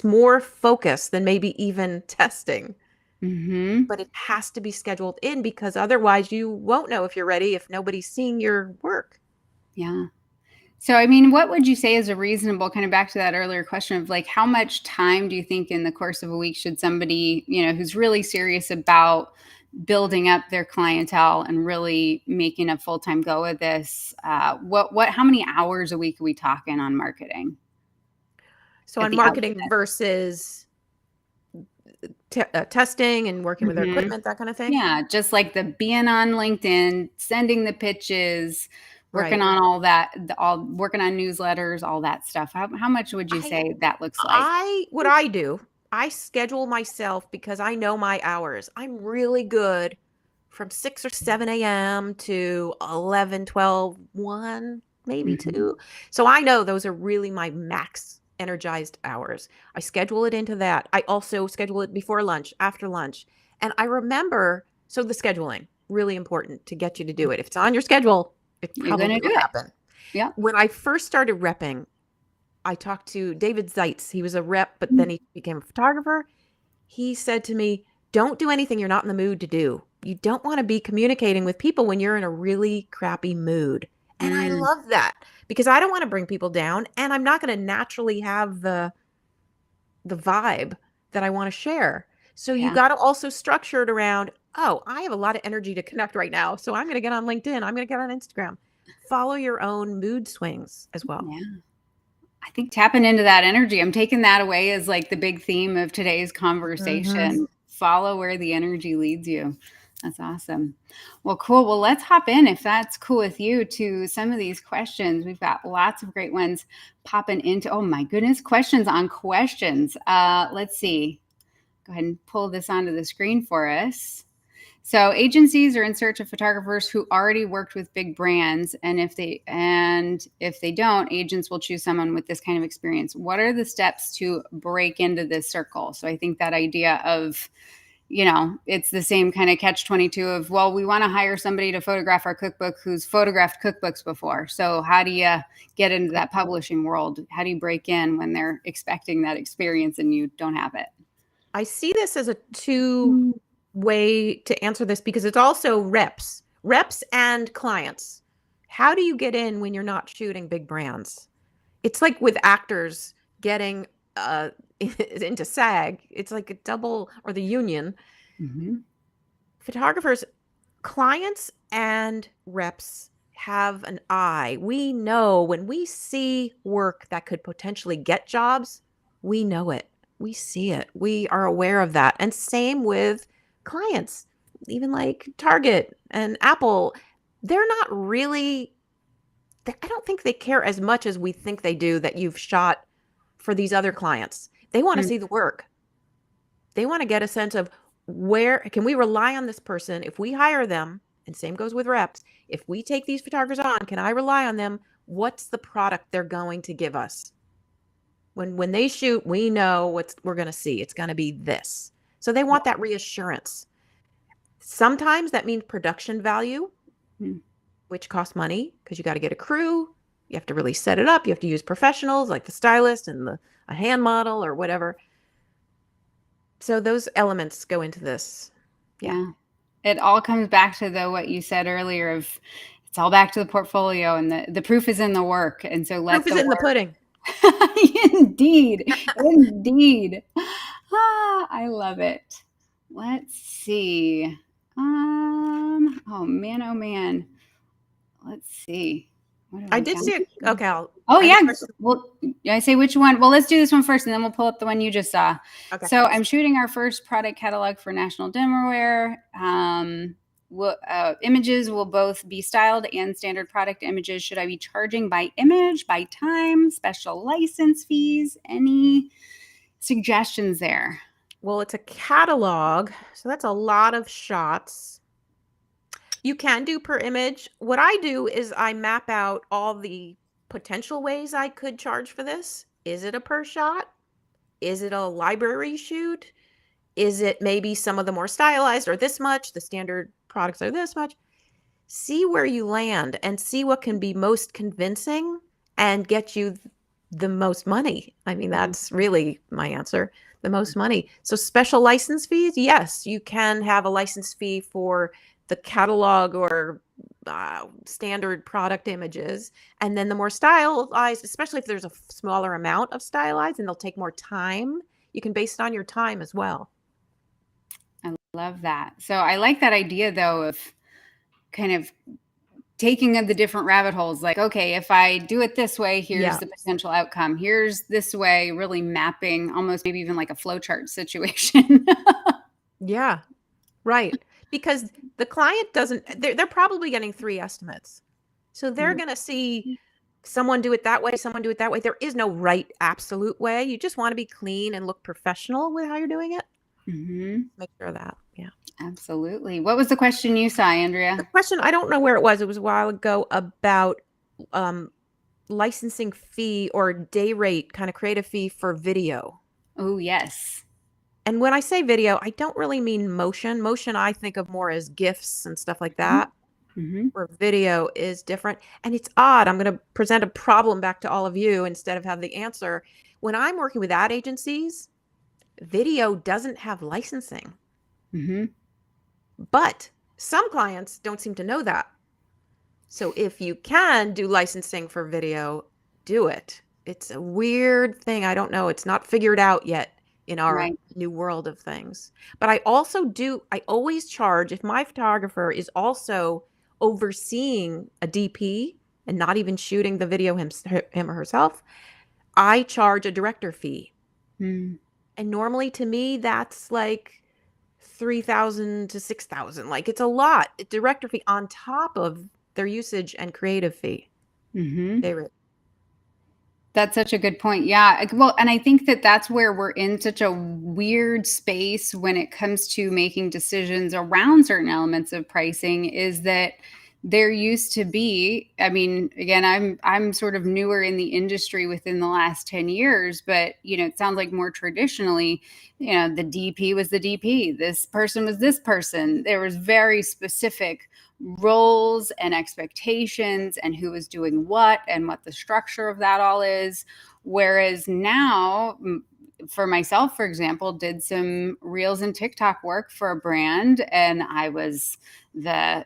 more focus than maybe even testing, Mm-hmm. but it has to be scheduled in, because otherwise you won't know if you're ready if nobody's seeing your work. Yeah. So, I mean, what would you say is a reasonable, kind of back to that earlier question of like, how much time do you think in the course of a week should somebody, you know, who's really serious about building up their clientele and really making a full-time go of this, how many hours a week are we talking on marketing So at on the marketing outset? versus testing and working with their Mhm. equipment, that kind of thing. Yeah, just like the being on LinkedIn, sending the pitches, working Right. on all that, all working on newsletters, all that stuff. How much would you I say that looks like? what I do, I schedule myself because I know my hours. I'm really good from 6 or 7 a.m. to 11, 12, 1, maybe Mhm. 2. So I know those are really my max energized hours. I schedule it into that. I also schedule it before lunch, after lunch. And I remember, so the scheduling, really important to get you to do it. If it's on your schedule, it You're gonna probably do will it. happen. Yeah. When I first started repping, I talked to David Zeitz. He was a rep, but then Mm. he became a photographer. He said to me, don't do anything you're not in the mood to do. You don't want to be communicating with people when you're in a really crappy mood. And I Mm. love that, because I don't want to bring people down, and I'm not going to naturally have the vibe that I want to share. So you Yeah. got to also structure it around, oh, I have a lot of energy to connect right now. So I'm going to get on LinkedIn. I'm going to get on Instagram. Follow your own mood swings as well. Yeah. I think tapping into that energy, I'm taking that away as like the big theme of today's Hmm. conversation. Follow where the energy leads you. That's awesome. Well, cool. Well, let's hop in, if that's cool with you, to some of these questions. We've got lots of great ones popping into, oh my goodness, questions on questions. Let's see. Go ahead and pull this onto the screen for us. So agencies are in search of photographers who already worked with big brands, and if they don't, agents will choose someone with this kind of experience. What are the steps to break into this circle? So I think that idea of it's the same kind of catch-22 of, well, we want to hire somebody to photograph our cookbook who's photographed cookbooks before. So how do you get into that publishing world? How do you break in when they're expecting that experience and you don't have it? I see this as a two-way to answer this because it's also reps and clients. How do you get in when you're not shooting big brands? It's like with actors getting into SAG. It's like a double, or the union. Photographers, clients and reps have an eye. We know when we see work that could potentially get jobs, we know it. We see it. We are aware of that. And same with clients, even like Target and Apple. They're not really, I don't think they care as much as we think they do that you've shot for these other clients. They want to see the work. They want to get a sense of, where can we rely on this person if we hire them? And same goes with reps. If we take these photographers on, can I rely on them? What's the product they're going to give us? When they shoot, we know what we're going to see. It's going to be this. So they want that reassurance. Sometimes that means production value, which costs money because you got to get a crew. You have to really set it up. You have to use professionals like the stylist and a hand model or whatever. So those elements go into this. Yeah. It all comes back to what you said earlier of, it's all back to the portfolio, and the proof is in the work. And so proof is in the pudding. Indeed. Indeed. I love it. Let's see. Oh man. Let's see. I did see it. Okay. Yeah. Well, I say which one? Well, let's do this one first, and then we'll pull up the one you just saw. Okay. So I'm shooting our first product catalog for National Dinnerware. Images will both be styled and standard product images. Should I be charging by image, by time, special license fees? Any suggestions there? Well, it's a catalog, so that's a lot of shots. You can do per image. What I do is I map out all the potential ways I could charge for this. Is it a per shot? Is it a library shoot? Is it maybe some of the more stylized or this much? The standard products are this much. See where you land and see what can be most convincing and get you the most money. I mean, that's really my answer, the most money. So special license fees, yes, you can have a license fee for the catalog or standard product images. And then the more stylized, especially if there's a smaller amount of stylized and they'll take more time, you can base it on your time as well. I love that. So I like that idea, though, of kind of taking the different rabbit holes. Like, okay, if I do it this way, here's the potential outcome. Here's this way, really mapping, almost maybe even like a flowchart situation. Yeah, right. Because the client they're probably getting 3 estimates. So they're going to see someone do it that way, someone do it that way. There is no right absolute way. You just want to be clean and look professional with how you're doing it. Make sure of that. Yeah. Absolutely. What was the question you saw, Andrea? The question, I don't know where it was. It was a while ago about licensing fee or day rate, kind of creative fee for video. Oh, yes. And when I say video, I don't really mean motion. Motion, I think of more as GIFs and stuff like that, where video is different. And it's odd. I'm going to present a problem back to all of you instead of have the answer. When I'm working with ad agencies, video doesn't have licensing. But some clients don't seem to know that. So if you can do licensing for video, do it. It's a weird thing. I don't know. It's not figured out yet in our new world of things. But I always charge if my photographer is also overseeing a DP and not even shooting the video him or herself, I charge a director fee. And normally to me, that's like $3,000 to $6,000. Like, it's a lot. A director fee on top of their usage and creative fee. That's such a good point. Yeah. Well, and I think that's where we're in such a weird space when it comes to making decisions around certain elements of pricing, is that there used to be, I mean, again, I'm sort of newer in the industry within the last 10 years, but it sounds like more traditionally, the DP was the DP, this person was this person. There was very specific roles and expectations and who was doing what and what the structure of that all is. Whereas now, for myself, for example, did some reels and TikTok work for a brand, and I was I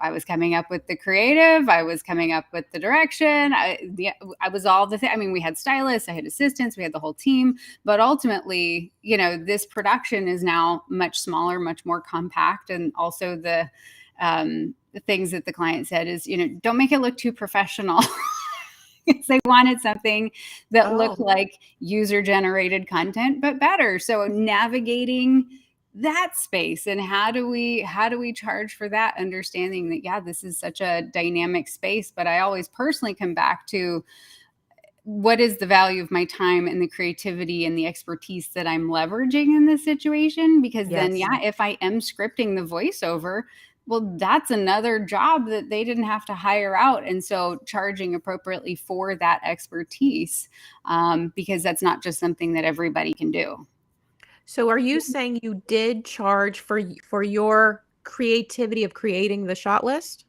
was coming up with the creative, I was coming up with the direction. I was all the thing. I mean, we had stylists, I had assistants, we had the whole team, but ultimately, this production is now much smaller, much more compact, and also the things that the client said is, don't make it look too professional. They wanted something that looked Oh, like user generated content, but better. So navigating that space, and how do we charge for that, understanding that, yeah, this is such a dynamic space. But I always personally come back to, what is the value of my time and the creativity and the expertise that I'm leveraging in this situation? Because then, yes. yeah, if I am scripting the voiceover, well, that's another job that they didn't have to hire out. And so charging appropriately for that expertise, because that's not just something that everybody can do. So are you saying you did charge for your creativity of creating the shot list?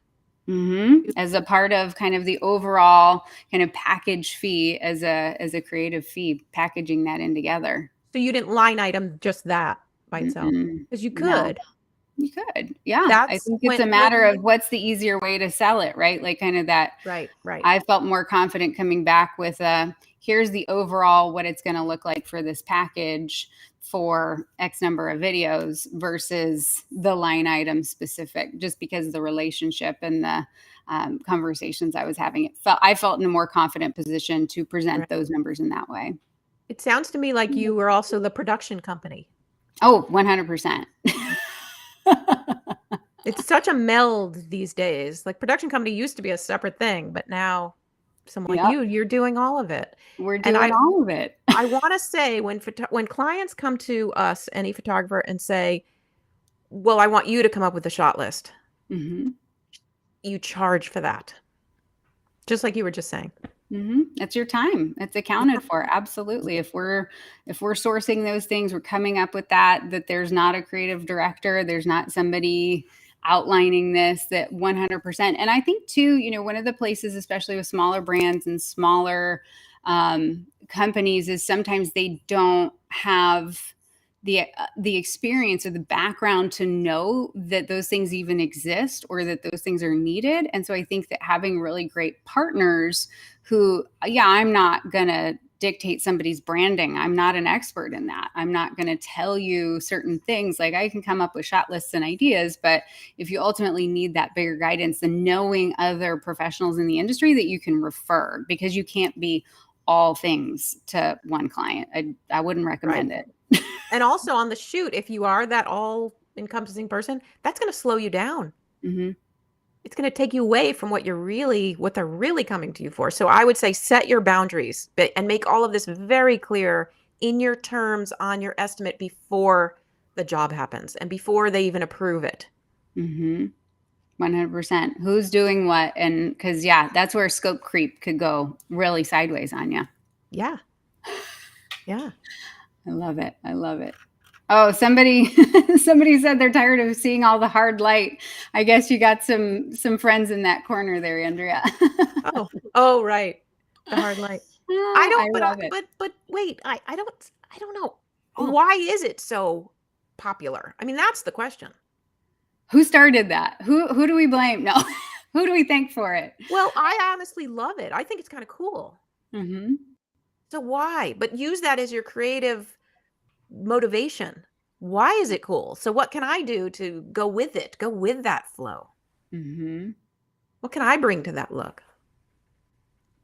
As a part of kind of the overall kind of package fee, as a creative fee, packaging that in together. So you didn't line item just that by itself? Mm-mm. Because you No. could. You could. Yeah. I That's think it's a when matter of what's the easier way to sell it, right? Like, kind of that. right, right, I felt more confident coming back with here's the overall what it's going to look like for this package for X number of videos, versus the line item specific, just because of the relationship and the conversations I was having. I felt in a more confident position to present right. those numbers in that way. It sounds to me like you were also the production company. Oh, 100%. It's such a meld these days. Like production company used to be a separate thing, but now someone like Yep. you're doing all of it. We're And doing all of it. I want to say when clients come to us, any photographer, and say, "Well, I want you to come up with a shot list," Hmm. you charge for that, just like you were just saying. It's your time. It's accounted for. Absolutely. If we're sourcing those things, we're coming up with that there's not a creative director, there's not somebody outlining this, that 100%. And I think too, one of the places, especially with smaller brands and smaller companies, is sometimes they don't have the experience or the background to know that those things even exist or that those things are needed. And so I think that having really great partners who, yeah, I'm not going to dictate somebody's branding. I'm not an expert in that. I'm not going to tell you certain things. Like, I can come up with shot lists and ideas, but if you ultimately need that bigger guidance, then knowing other professionals in the industry that you can refer, because you can't be all things to one client. I wouldn't Right. recommend it. And also on the shoot, if you are that all encompassing person, that's going to slow you down. Hmm. It's going to take you away from what they're really coming to you for. So I would say set your boundaries and make all of this very clear in your terms on your estimate before the job happens and before they even approve it. Hmm. 100%. Who's doing what? And because, yeah, that's where scope creep could go really sideways on you. Yeah. Yeah. I love it. I love it. Oh, somebody somebody said they're tired of seeing all the hard light. I guess you got some friends in that corner there, Andrea. Oh, oh, right. The hard light. I I don't, love it. but wait, I don't know. Oh, Why is it so popular? I mean, that's the question. who started that? Who do we blame? No. Who do we thank for it? Well, I honestly love it. I think it's kind of cool. Hmm. So why? But use that as your creative motivation. Why is it cool? So what can I do to go with it? Go with that flow. Hmm. What can I bring to that look?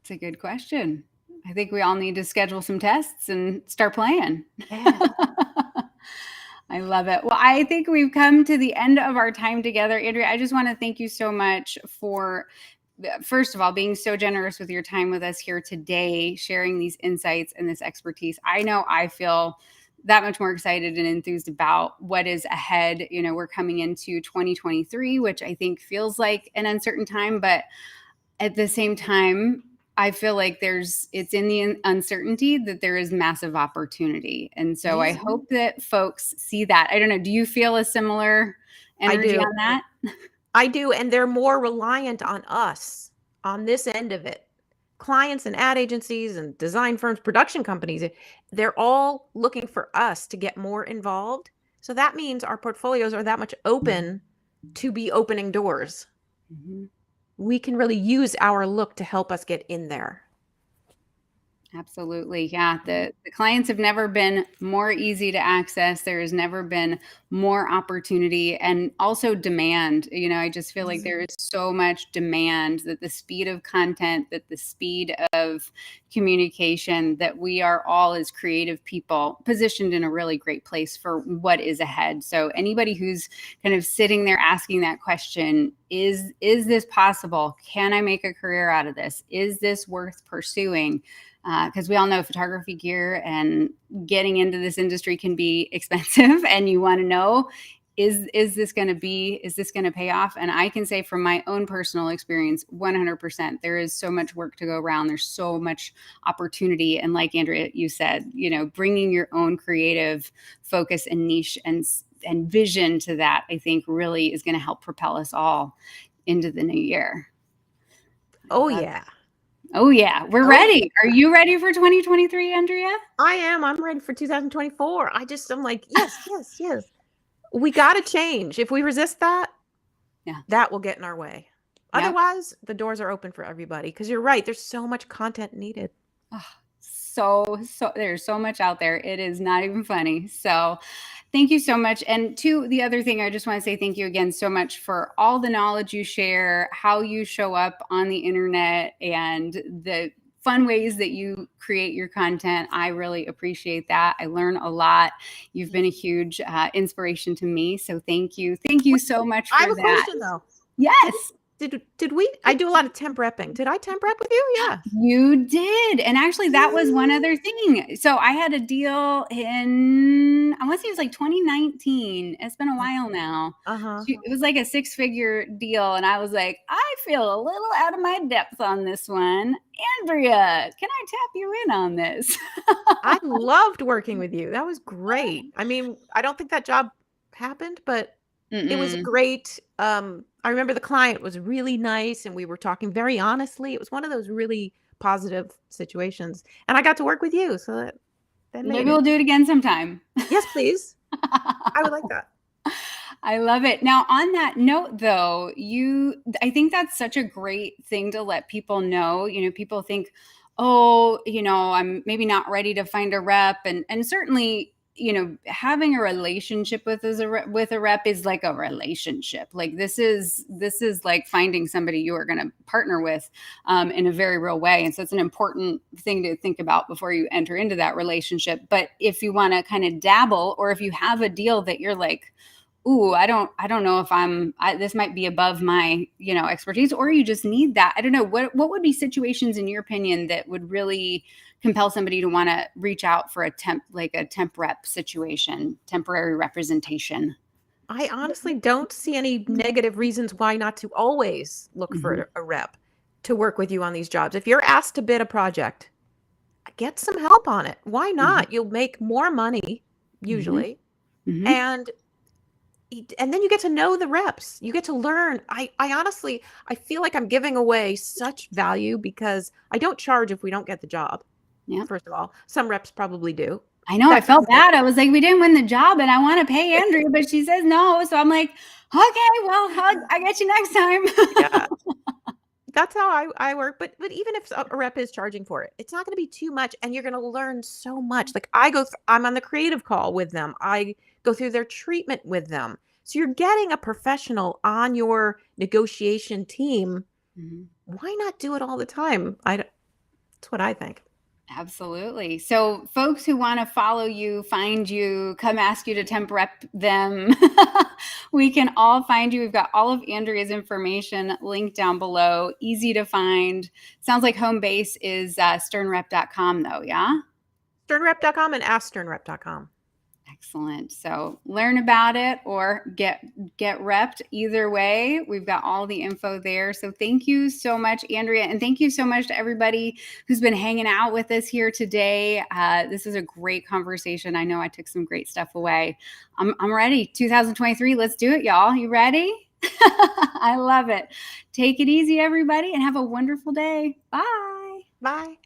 It's a good question. I think we all need to schedule some tests and start playing. Yeah. I love it. Well, I think we've come to the end of our time together. Andrea, I just want to thank you so much for, first of all, being so generous with your time with us here today, sharing these insights and this expertise. I know I feel that much more excited and enthused about what is ahead. You know, we're coming into 2023, which I think feels like an uncertain time, but at the same time, I feel like it's in the uncertainty that there is massive opportunity. And so I Yeah, hope that folks see that. I don't know. Do you feel a similar I energy do. on that? I do. And they're more reliant on us on this end of it. Clients and ad agencies and design firms, production companies, they're all looking for us to get more involved. So that means our portfolios are that much open to be opening doors. Mm-hmm. We can really use our look to help us get in there. Absolutely. Yeah. The clients have never been more easy to access. There has never been more opportunity and also demand. You know, I just feel like there is so much demand that the speed of content, that the speed of communication, that we are all as creative people positioned in a really great place for what is ahead. So anybody who's kind of sitting there asking that question, is this possible? Can I make a career out of this? Is this worth pursuing? Because we all know photography gear and getting into this industry can be expensive, and you want to know, is this going to pay off? And I can say from my own personal experience, 100%, there is so much work to go around. There's so much opportunity, and like Andrea, you said, you know, bringing your own creative focus and niche and vision to that, I think really is going to help propel us all into the new year. Oh, yeah. Oh, yeah. We're Oh, ready. Are you ready for 2023, Andrea? I am. I'm ready for 2024. I'm like, yes, yes, yes. We got to change. If we resist that, Yeah. that will get in our way. Yep. Otherwise, the doors are open for everybody because you're right. There's so much content needed. Oh, so there's so much out there. It is not even funny. So thank you so much. And to the other thing, I just want to say thank you again so much for all the knowledge you share, how you show up on the internet, and the fun ways that you create your content. I really appreciate that. I learn a lot. You've been a huge inspiration to me. So thank you. Thank you so much I for have a that. question though. Yes. Did we? I do a lot of temp repping. Did I temp rep with you? Yeah. You did. And actually, that was one other thing. So I had a deal in, I want to say it was like 2019. It's been a while now. Uh-huh. It was like a 6-figure deal. And I was like, I feel a little out of my depth on this one. Andrea, can I tap you in on this? I loved working with you. That was great. I mean, I don't think that job happened, but it was Mm-mm. great. I remember the client was really nice and we were talking very honestly. It was one of those really positive situations. And I got to work with you, so that made Maybe it. we'll do it again sometime. Yes, please. I would like that. I love it. Now, on that note, though, I think that's such a great thing to let people know. You know, people think, oh, you know, I'm maybe not ready to find a rep, and certainly, you know, having a relationship with a rep is like a relationship. Like this is like finding somebody you are going to partner with in a very real way, and so it's an important thing to think about before you enter into that relationship. But if you want to kind of dabble, or if you have a deal that you're like, ooh, I don't know if this might be above my, you know, expertise, or you just need that. I don't know. What would be situations in your opinion that would really compel somebody to want to reach out for a temp rep situation, temporary representation? I honestly don't see any negative reasons why not to always look Mm-hmm. for a rep to work with you on these jobs. If you're asked to bid a project, get some help on it. Why Mm-hmm. not? You'll make more money Mm-hmm. usually. Mm-hmm. And then you get to know the reps. You get to learn. I honestly, I feel like I'm giving away such value because I don't charge if we don't get the job. Yeah. First of all, some reps probably do. I know. I That's felt okay. bad. I was like, we didn't win the job, and I want to pay Andrea, but she says no. So I'm like, okay, well, I get you next Yeah. time. That's how I work. But even if a rep is charging for it, it's not going to be too much, and you're going to learn so much. Like I'm on the creative call with them. I go through their treatment with them. So you're getting a professional on your negotiation team. Mhm. Why not do it all the time? That's what I think. Absolutely. So, folks who want to follow you, find you, come ask you to temp rep them, we can all find you. We've got all of Andrea's information linked down below, easy to find. Sounds like home base is sternrep.com, though. Yeah. Sternrep.com and asksternrep.com. Excellent. So learn about it or get repped. Either way, we've got all the info there. So thank you so much, Andrea. And thank you so much to everybody who's been hanging out with us here today. This is a great conversation. I know I took some great stuff away. I'm ready. 2023. Let's do it, y'all. You ready? I love it. Take it easy, everybody, and have a wonderful day. Bye. Bye.